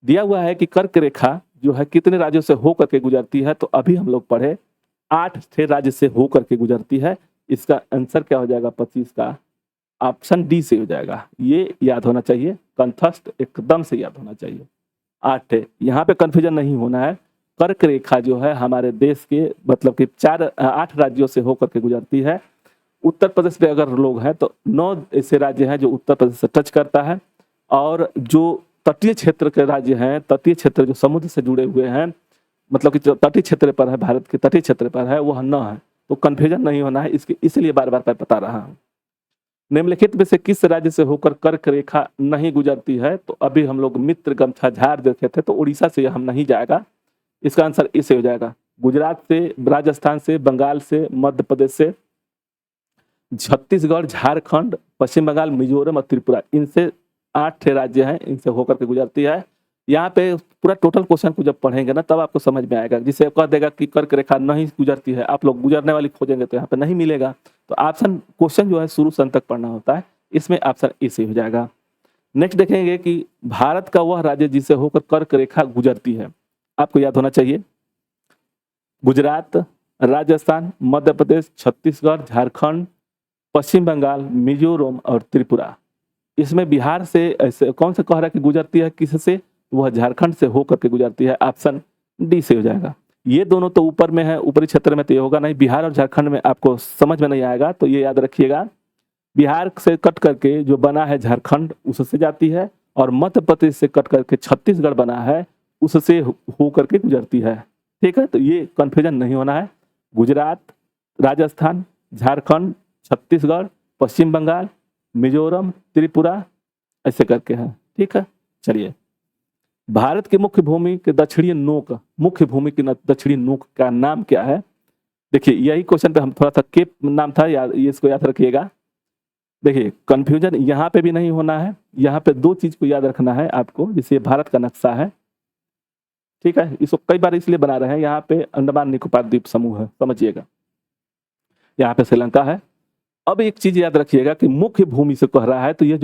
दिया हुआ है कि कर्क रेखा जो है कितने राज्यों से होकर के गुजरती है, तो अभी हम लोग पढ़े 8 राज्य से होकर के गुजरती है। इसका आंसर क्या हो जाएगा 25 का, ऑप्शन डी से हो जाएगा। ये याद होना चाहिए, कंठस्थ एकदम से याद होना चाहिए। 8 है, यहाँ पे कंफ्यूजन नहीं होना है। कर्क रेखा जो है हमारे देश के मतलब कि 8 राज्यों से होकर के गुजरती है। उत्तर प्रदेश पे अगर लोग हैं तो 9 ऐसे राज्य हैं जो उत्तर प्रदेश से टच करता है, और जो तटीय क्षेत्र के राज्य हैं, तटीय क्षेत्र जो समुद्र से जुड़े हुए हैं, मतलब कि जो तटीय क्षेत्र पर है, भारत के तटीय क्षेत्र पर है, वह 9 है। तो कंफ्यूजन नहीं होना है, इसके इसलिए बार बार बता रहा हूँ। निम्नलिखित में से किस राज्य से होकर कर्क रेखा नहीं गुजरती है, तो अभी हम लोग मित्र गमछा झाड़ देखे थे, तो उड़ीसा से हम नहीं जाएगा, इसका आंसर इसे हो जाएगा। गुजरात से, राजस्थान से, बंगाल से, मध्य प्रदेश से, छत्तीसगढ़, झारखंड, पश्चिम बंगाल, मिजोरम और त्रिपुरा, इनसे 8 राज्य हैं, इनसे होकर के गुजरती है। यहाँ पे पूरा टोटल क्वेश्चन को जब पढ़ेंगे ना, तब आपको समझ में आएगा। जिसे कह देगा कि कर्क रेखा नहीं गुजरती है, आप लोग गुजरने वाली खोजेंगे तो यहाँ पे नहीं मिलेगा। तो ऑप्शन क्वेश्चन जो है शुरू से अंत तक पढ़ना होता है, इसमें ऑप्शन ए से हो जाएगा। नेक्स्ट देखेंगे कि भारत का वह राज्य जिसे होकर कर्क रेखा गुजरती है, आपको याद होना चाहिए। गुजरात, राजस्थान, मध्य प्रदेश, छत्तीसगढ़, झारखंड, पश्चिम बंगाल, मिजोरम और त्रिपुरा। इसमें बिहार से ऐसे कौन सा कह रहा है कि गुजरती है, किससे, वह झारखंड से होकर के गुजरती है, ऑप्शन डी से हो जाएगा। ये दोनों तो ऊपर में है, ऊपरी क्षेत्र में तो ये होगा नहीं, बिहार और झारखंड में आपको समझ में नहीं आएगा, तो ये याद रखिएगा। बिहार से कट करके जो बना है झारखंड, उससे जाती है, और मध्य प्रदेश से कट करके छत्तीसगढ़ बना है, उससे होकर के गुजरती है। ठीक है, तो ये कंफ्यूजन नहीं होना है। गुजरात, राजस्थान, झारखंड, छत्तीसगढ़, पश्चिम बंगाल, मिजोरम, त्रिपुरा, ऐसे करके है। ठीक है, चलिए। भारत की मुख्य भूमि के दक्षिणी नोक, मुख्य भूमि की दक्षिणी नोक का नाम क्या है? देखिए यही क्वेश्चन पे हम थोड़ा सा केप नाम था, याद, ये इसको याद रखिएगा। देखिए कंफ्यूजन यहाँ पे भी नहीं होना है, यहाँ पे 2 चीज को याद रखना है आपको। जैसे भारत का नक्शा है, ठीक है, इसको कई बार इसलिए बना रहे हैं, यहाँ पे अंडमान निकोबार द्वीप समूह है, समझिएगा, यहाँ पे श्रीलंका है। अब एक चीज याद रखिएगा कि मुख्य भूमि से कह रहा है, तो ये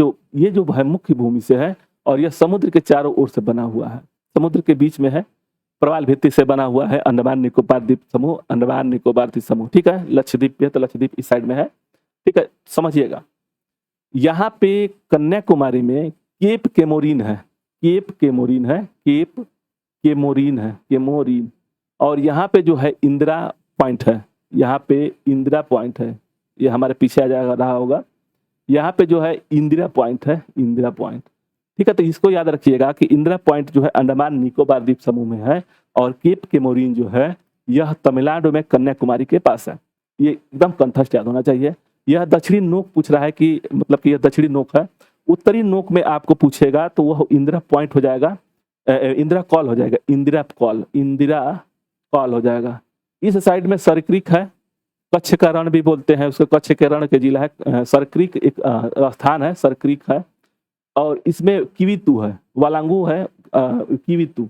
जो है मुख्य भूमि से है, और यह समुद्र के चारों ओर से बना हुआ है, समुद्र के बीच में है, प्रवाल भित्ति से बना हुआ है अंडमान निकोबार द्वीप समूह, अंडमान निकोबार द्वीप समूह। ठीक है, लक्षद्वीप पे, तो लक्षद्वीप इस साइड में है। ठीक है, समझिएगा। यहाँ पे कन्याकुमारी में केप केमोरीन है, केप केमोरीन है, केप केमोरीन है, केमोरीन। और यहाँ पे जो है इंदिरा पॉइंट है, यहाँ पे इंदिरा पॉइंट है, ये हमारे पीछे आ जाएगा रहा होगा। यहाँ पे जो है इंदिरा पॉइंट है, इंदिरा पॉइंट। ठीक है, तो इसको याद रखिएगा कि इंदिरा पॉइंट जो है अंडमान निकोबार द्वीप समूह में है, और केप केमोरीन जो है यह तमिलनाडु में कन्याकुमारी के पास है। ये एकदम कंठस्थ याद होना चाहिए। यह दक्षिणी नोक पूछ रहा है कि मतलब कि यह दक्षिणी नोक है। उत्तरी नोक में आपको पूछेगा तो वह इंदिरा पॉइंट हो जाएगा, इंदिरा कॉल हो जाएगा, इंदिरा कॉल, इंदिरा कॉल हो जाएगा। इस साइड में सरक्रीक है, कच्छ का रण भी बोलते हैं उसको, कच्छ के रण के जिला है सरक्रीक, एक स्थान है सरक्रीक है। और इसमें किवीतु है, वालांगू है, किवीतु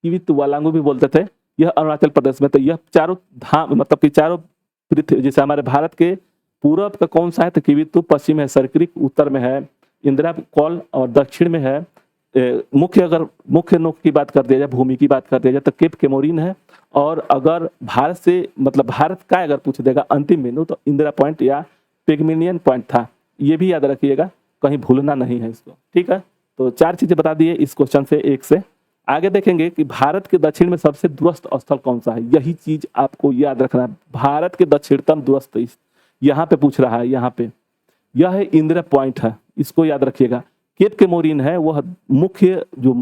किवीतु वालांगू भी बोलते थे। यह अरुणाचल प्रदेश में, तो यह चारों धाम मतलब कि चारों पृथ्वी, जैसे हमारे भारत के पूरब का कौन सा है तो किवीतु, पश्चिम है सरक्रिक, उत्तर में है इंदिरा कौल और दक्षिण में है मुख्य, अगर मुख्य नोक की बात कर दिया जाए, भूमि की बात कर दिया जाए तो केप केमोरिन है। और अगर भारत से मतलब भारत का अगर पूछ देगा अंतिम बिंदु तो इंदिरा पॉइंट या पिगमिलियन पॉइंट था। ये भी याद रखिएगा, कहीं भूलना नहीं है इसको, ठीक है। तो 4 चीजें बता दिए इस क्वेश्चन से, एक से। आगे देखेंगे कि भारत के दक्षिण में सबसे दूरस्थ स्थल कौन सा है, यही चीज आपको याद रखना है। भारत के दक्षिणतम दूरस्थ यहाँ पे पूछ रहा है, यहाँ पे यह है इंदिरा पॉइंट है, इसको याद रखिएगा। केप केमोरिन है वह मुख्य जो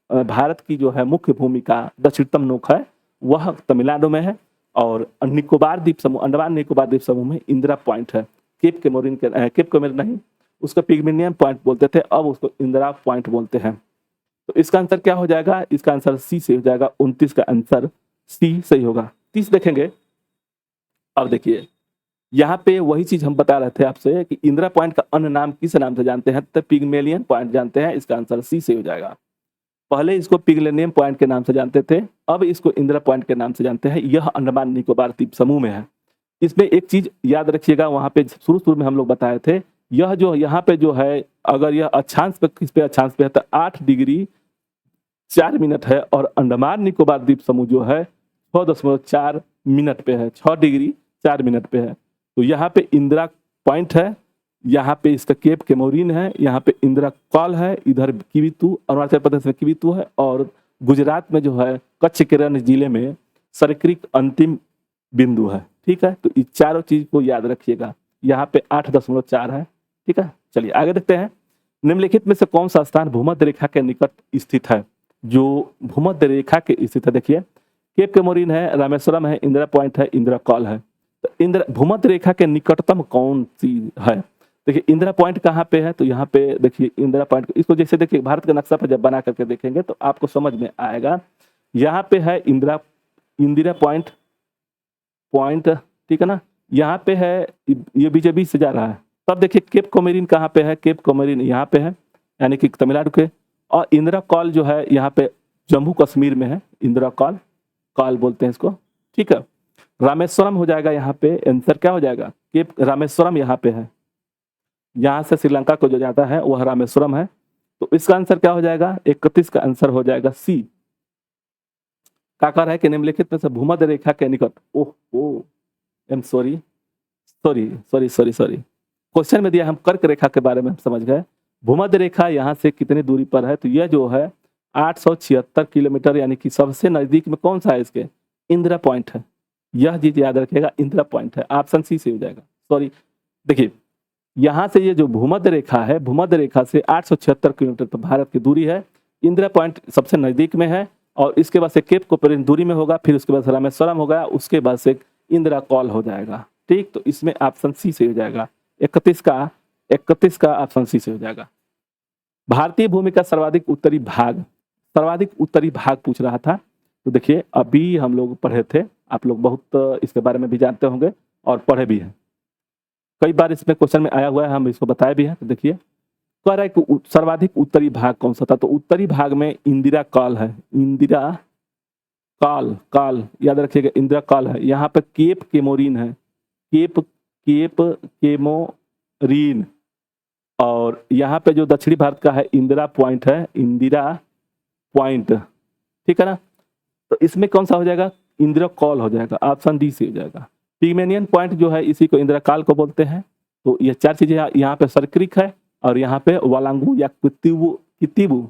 भारत की जो है मुख्य भूमि का दक्षिणतम नोक है, वह तमिलनाडु में है। और निकोबार द्वीप समूह, अंडमान निकोबार द्वीप समूह में इंदिरा पॉइंट है। केप केमोरिन के केप केमोरिन नहीं, उसको पिगमिलियन पॉइंट बोलते थे, अब उसको इंदिरा पॉइंट बोलते हैं। तो इसका आंसर क्या हो जाएगा, इसका आंसर सी से हो जाएगा। 29 का आंसर सी सही होगा। 30 देखेंगे। अब देखिए यहाँ पे वही चीज हम बता रहे थे आपसे कि इंदिरा पॉइंट का अन्य नाम किस नाम से जानते हैं, तो पिगमेलियन पॉइंट जानते हैं। इसका आंसर सी से हो जाएगा। पहले इसको पिगमेलियन पॉइंट के नाम से जानते थे, अब इसको इंदिरा पॉइंट के नाम से जानते हैं। यह अंडमान निकोबार द्वीप समूह में है। इसमें एक चीज याद रखिएगा, वहां पे शुरू में हम लोग बताए थे, यह जो यहाँ पे जो है, अगर यह अक्षांश पे किस पे अक्षांश पे है तो 8 डिग्री 4 मिनट है, और अंडमान निकोबार द्वीप समूह जो है 6.4 मिनट पे है, 6 डिग्री 4 मिनट पे है। तो यहाँ पे इंदिरा पॉइंट है, यहाँ पे इसका केप केमोरिन है, यहाँ पे इंदिरा कॉल है, इधर किवीतु, अरुणाचल प्रदेश में किवीतु है, और गुजरात में जो है कच्छ के रण जिले में सरक्रिक अंतिम बिंदु है, ठीक है। तो इस चारों चीज को याद रखिएगा। यहाँ पे 8.4 है, ठीक है। चलिए आगे देखते हैं। निम्नलिखित में से कौन सा स्थान भूमध्य रेखा के निकट स्थित है, जो भूमध्य रेखा के स्थित है। देखिए केप केमोरिन है, रामेश्वरम है, इंदिरा पॉइंट है, इंदिरा कॉल है। तो इंदिरा भूमध्य रेखा के निकटतम कौन सी है, देखिए इंदिरा पॉइंट कहाँ पे है, तो यहाँ पे देखिए इंदिरा पॉइंट, इसको जैसे देखिए भारत के नक्शा पर जब बना करके देखेंगे तो आपको समझ में आएगा। यहाँ पे है इंदिरा इंदिरा पॉइंट पॉइंट, ठीक है ना। यहाँ पे है, ये बीजेपी से जा रहा है। तब देखिए केप कोमेरिन कहाँ पे है, केप कोमेरिन यहाँ पे है, यानी कि तमिलनाडु के। और इंदिरा कॉल जो है यहाँ पे जम्मू कश्मीर में है, इंदिरा कॉल, कॉल बोलते हैं इसको, ठीक है। रामेश्वरम हो जाएगा यहाँ पे, आंसर क्या हो जाएगा, केप रामेश्वरम यहाँ पे है। यहाँ से श्रीलंका को जो जाता है वह रामेश्वरम है। तो इसका आंसर क्या हो जाएगा, 31 का आंसर हो जाएगा सी। क्या कर है कि निम्नलिखित में से भूमध्य रेखा के निकट, oh sorry sorry sorry sorry sorry, question में दिया हम कर्क रेखा के बारे में हम समझ गए। भूमध्य रेखा यहाँ से कितनी दूरी पर है, तो यह जो है 876 किलोमीटर, यानी कि सबसे नजदीक में कौन सा है इसके, इंदिरा पॉइंट है। यह चीज याद रखिएगा, इंदिरा पॉइंट है, ऑप्शन सी से हो जाएगा। सॉरी, देखिए यहाँ से ये जो भूमध्य रेखा है, भूमध्य रेखा से 876 किलोमीटर पर भारत की दूरी है। इंदिरा पॉइंट सबसे नजदीक में है, और इसके बाद से केप कोपेरिन दूरी में होगा, फिर उसके बाद रामेश्वरम होगा, उसके बाद से इंदिरा कॉल हो जाएगा, ठीक। तो इसमें ऑप्शन सी से हो जाएगा। 31 का ऑप्शन सी से हो जाएगा। भारतीय भूमि का सर्वाधिक उत्तरी भाग पूछ रहा था। तो देखिए अभी हम लोग पढ़े थे, आप लोग बहुत इसके बारे में भी जानते होंगे और पढ़े भी हैं, कई बार इसमें क्वेश्चन में आया हुआ है, हम इसको बताए भी हैं। तो देखिए कह रहा है कि सर्वाधिक उत्तरी भाग कौन सा था, तो उत्तरी भाग में इंदिरा कॉल है, इंदिरा कॉल याद रखिएगा, इंदिरा कॉल है। यहाँ पे केप केमोरिन है, केप केमोरिन। और यहाँ पे जो दक्षिणी भारत का है इंदिरा पॉइंट है, इंदिरा पॉइंट, ठीक है ना। तो इसमें कौन सा हो जाएगा, इंदिरा कॉल हो जाएगा, ऑप्शन डी से हो जाएगा। पिगमेलियन पॉइंट जो है इसी को इंदिरा काल को बोलते हैं। तो ये 4 चीजें, यहाँ पे सरक्रिक है, और यहाँ पे वालांगू या कितिबू,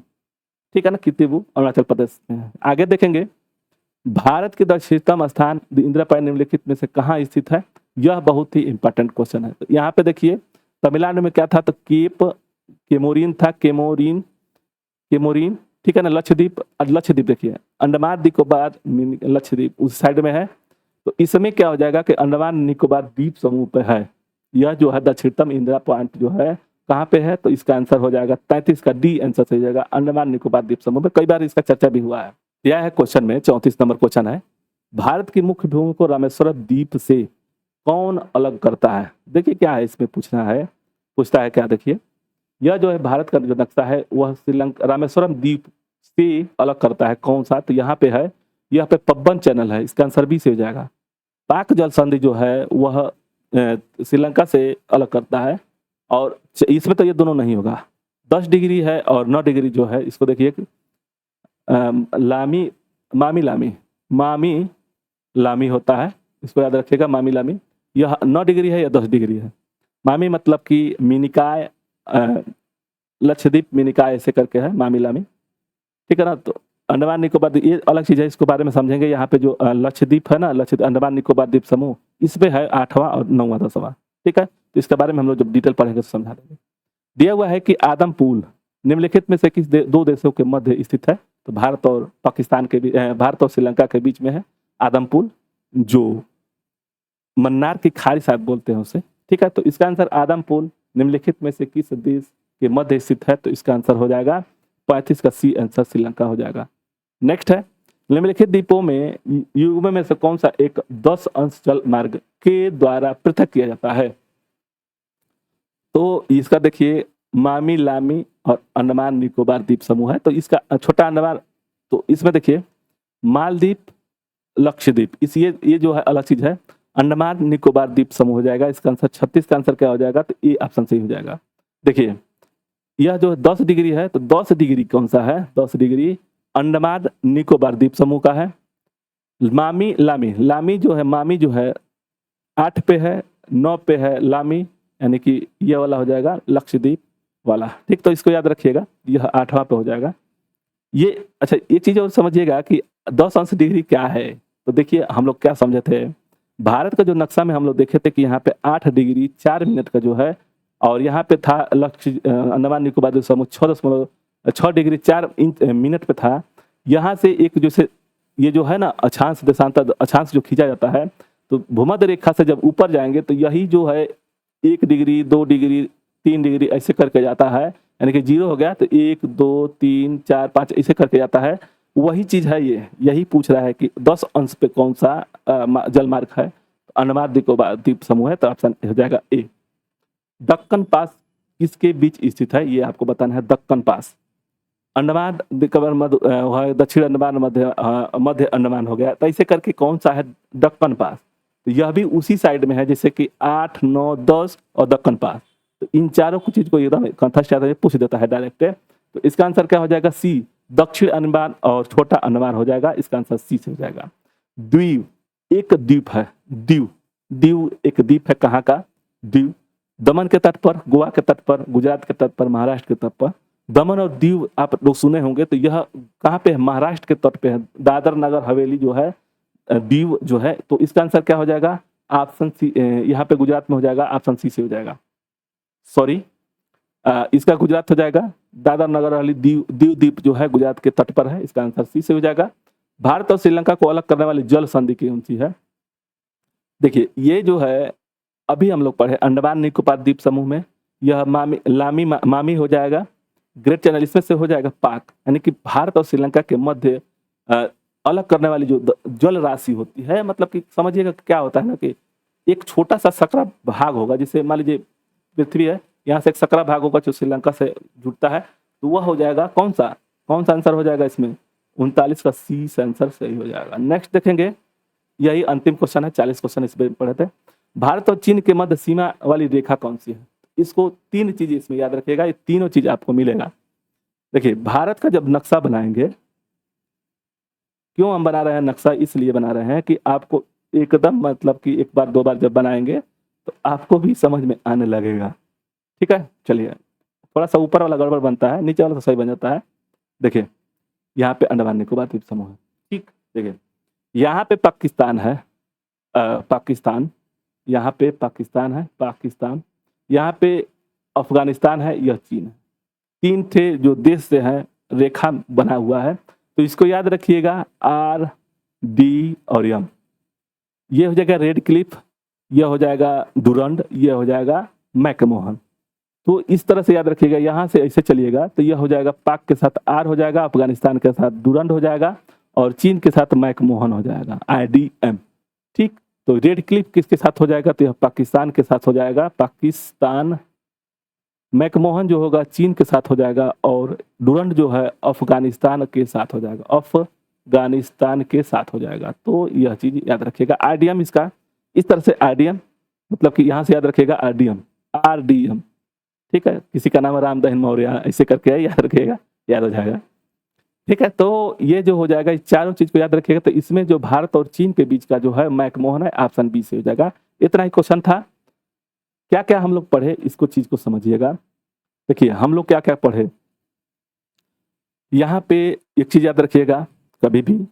ठीक है ना, कितिबू अरुणाचल प्रदेश में है। आगे देखेंगे, भारत के दक्षिणतम स्थान इंदिरा पॉइंट निम्नलिखित में से कहाँ स्थित है, यह बहुत ही इंपॉर्टेंट क्वेश्चन है। तो यहाँ पे देखिए तमिलनाडु में क्या था, तो केप केमोरिन था, केमोरिन, ठीक है ना। लक्षद्वीप देखिए, अंडमान निकोबार लक्षद्वीप उस साइड में है। तो इसमें क्या हो जाएगा कि अंडमान निकोबार द्वीप समूह पे है। यह जो है दक्षिणतम इंदिरा पॉइंट जो है कहाँ पे है, तो इसका आंसर हो जाएगा 33 का डी आंसर हो जाएगा, अंडमान निकोबार द्वीप समूह में। कई बार इसका चर्चा भी हुआ है। यह है क्वेश्चन में 34 नंबर क्वेश्चन है, भारत की मुख्य भूमि को रामेश्वरम द्वीप से कौन अलग करता है। देखिए क्या है इसमें पूछता है क्या, देखिए यह जो है भारत का जो नक्शा है वह श्रीलंका रामेश्वरम द्वीप से अलग करता है। कौन सा? तो यहाँ पे है, यहाँ पे पब्बन चैनल है, इसका आंसर बी से हो जाएगा। पाक जल संधि जो है वह श्रीलंका से अलग करता है, और इसमें तो ये दोनों नहीं होगा। 10 डिग्री है और 9 डिग्री जो है, इसको देखिए लामी मामी लामी मामी लामी होता है, इसको याद रखिएगा, मामी लामी। यह 9 डिग्री है या 10 डिग्री है। मामी मतलब कि मिनिकाय, लक्षद्वीप मिनिकाय ऐसे करके है मामी लामी, ठीक है ना। तो अंडमान निकोबार ये अलग चीज़ है, इसके बारे में समझेंगे। यहाँ पे जो लक्षद्वीप है ना, लक्षद्वीप अंडमान निकोबार द्वीप समूह, इसमें है 8वां और 9वां 10वां, ठीक है। तो इसके बारे में हम लोग जब डिटेल पढ़ेंगे तो समझा देंगे। दिया हुआ है कि आदम पुल निम्नलिखित में से किस दो देशों के मध्य स्थित है? तो भारत और पाकिस्तान के बीच, भारत और श्रीलंका के बीच में है आदम पुल, जो मन्नार की खाड़ी शायद बोलते हैं उसे, ठीक है। तो इसका आंसर आदम पुल निम्नलिखित में से किस देश के मध्य स्थित है? तो इसका आंसर हो जाएगा 35 का सी आंसर श्रीलंका हो जाएगा। नेक्स्ट है, निम्नलिखित द्वीपों में युग्म में से कौन सा एक 10 अंश जल मार्ग के द्वारा पृथक किया जाता है? तो इसका देखिए मामी लामी और अंडमान निकोबार द्वीप समूह है। तो इसका छोटा अंडमान, तो इसमें देखिए मालदीप, लक्षद्वीप, इस ये जो है अलग चीज है। अंडमान निकोबार द्वीप समूह हो जाएगा। इसका आंसर 36 का आंसर क्या हो जाएगा? तो ये ऑप्शन सही हो जाएगा। देखिए यह जो 10 डिग्री है, तो 10 डिग्री कौन सा है? 10 डिग्री अंडमान निकोबार द्वीप समूह का है। मामी लामी, लामी जो है, मामी जो है 8 पे है, 9 पे है लामी, यानी कि यह वाला हो जाएगा लक्षद्वीप वाला, ठीक। तो इसको याद रखिएगा, यह 8वां पे हो जाएगा ये। अच्छा एक चीज और समझिएगा कि 10 अंश डिग्री क्या है। तो देखिए हम लोग क्या समझे थे, भारत का जो नक्शा में हम लोग देखे थे कि यहाँ पे 8 डिग्री 4 मिनट का जो है, और यहाँ पे था अंडमान निकोबार द्वीप समूह 6 डिग्री 4 मिनट पे था। यहाँ से एक जैसे ये जो है ना अक्षांश देशांतर अक्षांश जो खींचा जाता है, तो भूमध्य रेखा से जब ऊपर जाएंगे तो यही जो है 1 डिग्री 2 डिग्री 3 डिग्री ऐसे करके जाता है, यानी कि 0 हो गया तो 1 2 3 4 5 ऐसे करके जाता है। वही चीज है ये, यही पूछ रहा है कि 10 अंश पे कौन सा जल मार्ग है? अंडमान निकोबार द्वीप समूह है, तो ऑप्शन हो जाएगा ए। दक्कन पास किसके बीच स्थित है? ये आपको बताना है। दक्कन पास अंडमान निकोबार दक्षिण अंडमान मध्य अंडमान हो गया, तो ऐसे करके कौन सा है? दक्कन पास। तो यह भी उसी साइड में है, जैसे कि 8 9 10 और दक्कन पास। तो इन चारों को चीज को एकदम कंठस्थ पूछ देता है डायरेक्ट। तो इसका आंसर क्या हो जाएगा? सी, दक्षिण अंडमान और छोटा अंडमान हो जाएगा। इसका आंसर सी से हो जाएगा। द्वीप, एक द्वीप है, द्वीप द्वीप एक द्वीप है। कहाँ का? द्वीप दमन के तट पर, गोवा के तट पर, गुजरात के तट पर, महाराष्ट्र के तट पर। दमन और दीव आप लोग सुने होंगे, तो यह कहाँ पे है? महाराष्ट्र के तट पे है। दादर नगर हवेली जो है, दीव जो है। तो इसका आंसर क्या हो जाएगा? ऑप्शन सी, यहाँ पे गुजरात में हो जाएगा, ऑप्शन सी से हो जाएगा। सॉरी, इसका गुजरात हो जाएगा। दादर नगर हवेली दीव द्वीप जो है गुजरात के तट पर है, इसका आंसर सी से हो जाएगा। भारत और श्रीलंका को अलग करने वाली जल संधि कौन सी है? देखिए ये जो है अभी हम लोग पढ़े अंडमान निकोबार द्वीप समूह में, यह मामी हो जाएगा। ग्रेट चैनल इसमें से हो जाएगा पाक, यानी कि भारत और श्रीलंका के मध्य अलग करने वाली जो जल राशि होती है, मतलब कि समझिएगा क्या होता है ना कि एक छोटा सा सकरा भाग होगा, जिसे मान लीजिए पृथ्वी है, यहाँ से एक सकरा भाग होगा जो श्रीलंका से जुड़ता है, तो वह हो जाएगा कौन सा आंसर हो जाएगा इसमें? 39 का सी आंसर सही हो जाएगा। नेक्स्ट देखेंगे, यही अंतिम क्वेश्चन है, 40 क्वेश्चन इस पर पढ़े थे। भारत और चीन के मध्य सीमा वाली रेखा कौन सी है? इसको 3 चीजें इसमें याद रखिएगा, ये तीनों चीज आपको मिलेगा। देखिए भारत का जब नक्शा बनाएंगे, क्यों हम बना रहे हैं नक्शा? इसलिए बना रहे हैं कि आपको एकदम मतलब कि एक बार 2 बार जब बनाएंगे तो आपको भी समझ में आने लगेगा, ठीक है। चलिए, थोड़ा सा ऊपर वाला गड़बड़ बनता है, नीचे वाला तो सही बन जाता है। देखिए यहाँ पे अंडमान निकोबार द्वीप समूह है, ठीक। देखिए यहाँ पे पाकिस्तान है, पाकिस्तान, यहाँ पे पाकिस्तान है, पाकिस्तान, यहाँ पे अफगानिस्तान है, यह चीन है। 3 थे जो देश से हैं रेखा बना हुआ है, तो इसको याद रखिएगा आर डी और एम। ये हो जाएगा रेड क्लिफ, यह हो जाएगा डुरंड, यह हो जाएगा मैकमोहन। तो इस तरह से याद रखिएगा, यहाँ से ऐसे चलिएगा तो यह हो जाएगा पाक के साथ आर हो जाएगा, अफगानिस्तान के साथ डुरंड हो जाएगा, और चीन के साथ मैकमोहन हो जाएगा IDM, ठीक। तो रेड क्लिफ किसके साथ हो जाएगा? तो यह पाकिस्तान के साथ हो जाएगा, पाकिस्तान मैकमोहन जो होगा चीन के साथ हो जाएगा और डुरंड जो है अफगानिस्तान के साथ हो जाएगा, अफगानिस्तान के साथ हो जाएगा। तो यह चीज याद रखिएगा। आरडीएम इसका इस तरह से आरडीएम मतलब कि यहाँ से याद रखिएगा आरडीएम, आरडीएम, ठीक है। किसी का नाम रामदहन मौर्य ऐसे करके याद रखिएगा, याद हो जाएगा, ठीक है। तो ये जो हो जाएगा, इस चारों चीज को याद रखिएगा। तो इसमें जो भारत और चीन के बीच का जो है मैकमोहन है, ऑप्शन बी से हो जाएगा। इतना ही क्वेश्चन था। क्या क्या हम लोग पढ़े इसको चीज को समझिएगा। देखिए हम लोग क्या क्या पढ़े, यहाँ पे एक चीज याद रखिएगा, कभी भी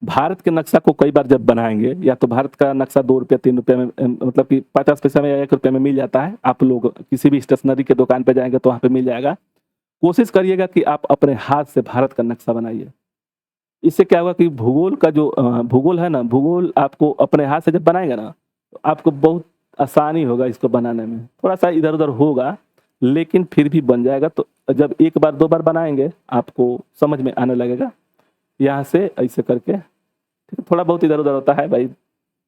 भारत के नक्शा को कई बार जब बनाएंगे, या तो भारत का नक्शा 2 रुपया 3 रुपये में मतलब कि 50 पैसा में या 1 रुपये में मिल जाता है। आप लोग किसी भी स्टेशनरी के दुकान पे जाएंगे तो वहाँ पे मिल जाएगा। कोशिश करिएगा कि आप अपने हाथ से भारत का नक्शा बनाइए। इससे क्या होगा कि भूगोल का जो भूगोल है ना, भूगोल आपको अपने हाथ से जब बनाएगा ना तो आपको बहुत आसानी होगा इसको बनाने में। थोड़ा सा इधर उधर होगा लेकिन फिर भी बन जाएगा। तो जब एक बार 2 बार बनाएंगे आपको समझ में आने लगेगा। यहाँ से ऐसे करके, ठीक है, थोड़ा बहुत इधर उधर होता है भाई,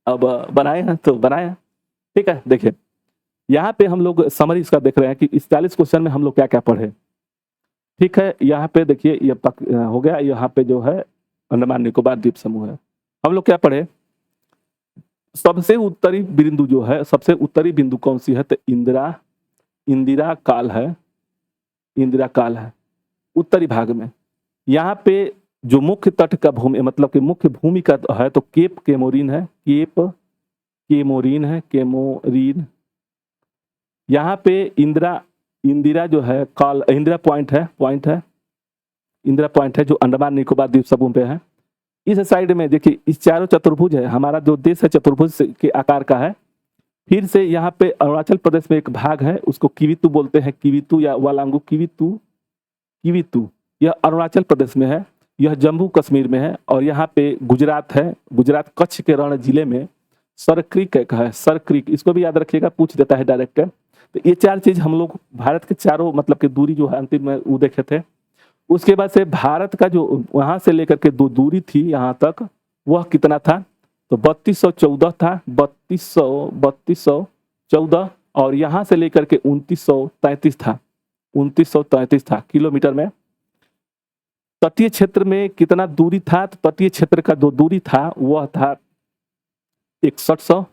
अब बनाए हैं तो बनाया, ठीक है। देखिए यहाँ पे हम लोग समरी इसका देख रहे हैं कि इस 40 क्वेश्चन में हम लोग क्या क्या पढ़े, ठीक है। यहाँ पे देखिए ये हो गया। यहाँ पे जो है अंडमान निकोबार द्वीप समूह है। हम लोग क्या पढ़े, सबसे उत्तरी बिंदु जो है, सबसे उत्तरी बिंदु कौन सी है, तो इंदिरा काल है, इंदिरा काल है उत्तरी भाग में। यहाँ पे जो मुख्य तट का भूमि मतलब कि मुख्य भूमि का है तो केप केमोरीन है, केप केमोरीन है, केमोरीन। यहाँ पे इंदिरा जो है काल, इंदिरा पॉइंट है, इंदिरा पॉइंट है जो अंडमान निकोबार द्वीप समूह पे है। इस साइड में देखिए इस चारों चतुर्भुज है, हमारा जो देश है चतुर्भुज के आकार का है। फिर से यहाँ पे अरुणाचल प्रदेश में एक भाग है, उसको किवितु बोलते हैं, किवितु या वालांगू किवितु, यह अरुणाचल प्रदेश में है। यह जम्मू कश्मीर में है। और यहाँ पे गुजरात है, गुजरात कच्छ के रण जिले में सरक्रिक एक है, सरक्रिक, इसको भी याद रखिएगा, पूछ देता है डायरेक्ट। तो ये 4 चीज हम लोग भारत के चारों मतलब की दूरी जो है अंतिम में वो देखे थे। उसके बाद से भारत का जो वहां से लेकर के जो दूरी थी यहाँ तक, वह कितना था, तो 3214 था, 3214। और यहाँ से लेकर के 2933 था, 2933 था किलोमीटर में। तटीय क्षेत्र में कितना दूरी था, तो तटीय क्षेत्र का जो दूरी था वह था 6100।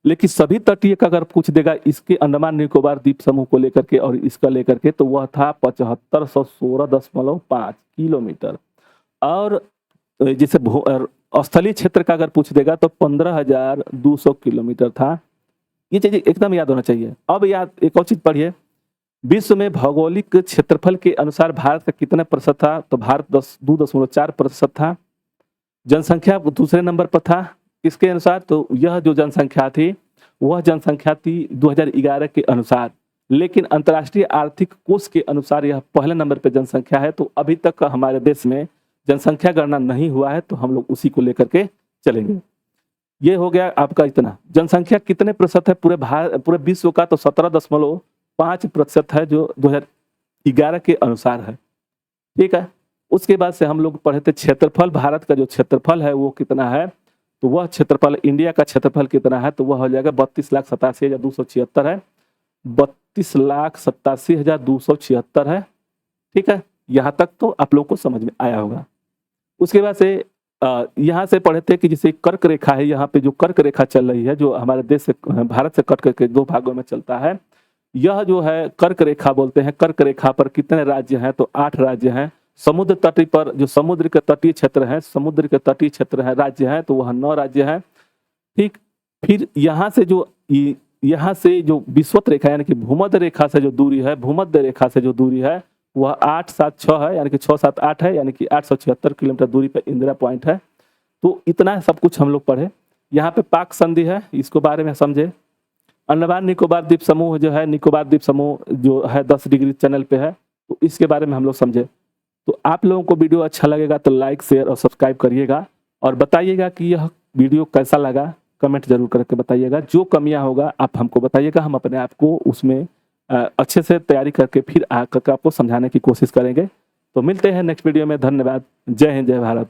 लेकिन सभी तटीय का अगर पूछ देगा इसके अंडमान निकोबार द्वीप समूह को लेकर के और इसका लेकर के, तो वह था 7516.5 किलोमीटर। और जैसे स्थलीय क्षेत्र का अगर पूछ देगा तो 15200 किलोमीटर था। ये चीज एकदम याद होना चाहिए। अब याद एक और चीज पढ़िए, विश्व में भौगोलिक क्षेत्रफल के अनुसार भारत का कितना प्रतिशत था, तो भारत 2.4% था। जनसंख्या दूसरे नंबर पर था, किसके अनुसार, तो यह जो जनसंख्या थी वह जनसंख्या थी 2011 के अनुसार। लेकिन अंतर्राष्ट्रीय आर्थिक कोष के अनुसार यह पहले नंबर पर जनसंख्या है। तो अभी तक हमारे देश में जनसंख्या गणना नहीं हुआ है, तो हम लोग उसी को लेकर के चलेंगे। ये हो गया आपका इतना। जनसंख्या कितने प्रतिशत है पूरे विश्व का, तो 17.5% है जो 2011 के अनुसार है, ठीक है। उसके बाद से हम लोग पढ़े थे क्षेत्रफल, भारत का जो क्षेत्रफल है वो कितना है, तो वह क्षेत्रफल, इंडिया का क्षेत्रफल कितना है, तो वह हो जाएगा 32,87,276 है, 32,87,276 है, ठीक है। यहाँ तक तो आप लोग को समझ में आया होगा। उसके बाद से यहाँ से पढ़े थे कि जैसे कर्क रेखा है, यहाँ पे जो कर्क रेखा चल रही है जो हमारे देश से भारत से कट करके 2 भागों में चलता है, यह जो है कर्क रेखा बोलते हैं। कर्क रेखा पर कितने राज्य हैं, तो 8 राज्य हैं। समुद्र तटीय पर जो समुद्र के तटीय क्षेत्र है, समुद्र के तटीय क्षेत्र है राज्य है, तो वह 9 राज्य हैं, ठीक। फिर यहाँ से जो विषुवत रेखा यानी कि भूमध्य रेखा से जो दूरी है, भूमध्य रेखा से जो दूरी है वह 876 है, यानी कि 678 है, यानी कि 876 किलोमीटर दूरी पर इंदिरा पॉइंट है। तो इतना सब कुछ हम लोग पढ़े। यहाँ पे पाक संधि है, इसको बारे में समझे। अंडमान निकोबार द्वीप समूह जो है, निकोबार द्वीप समूह जो है 10 डिग्री चैनल पे है, तो इसके बारे में हम लोग समझे। तो आप लोगों को वीडियो अच्छा लगेगा तो लाइक शेयर और सब्सक्राइब करिएगा और बताइएगा कि यह वीडियो कैसा लगा, कमेंट जरूर करके बताइएगा। जो कमियां होगा आप हमको बताइएगा, हम अपने आप को उसमें अच्छे से तैयारी करके फिर आकर आपको समझाने की कोशिश करेंगे। तो मिलते हैं नेक्स्ट वीडियो में। धन्यवाद। जय हिंद, जय भारत।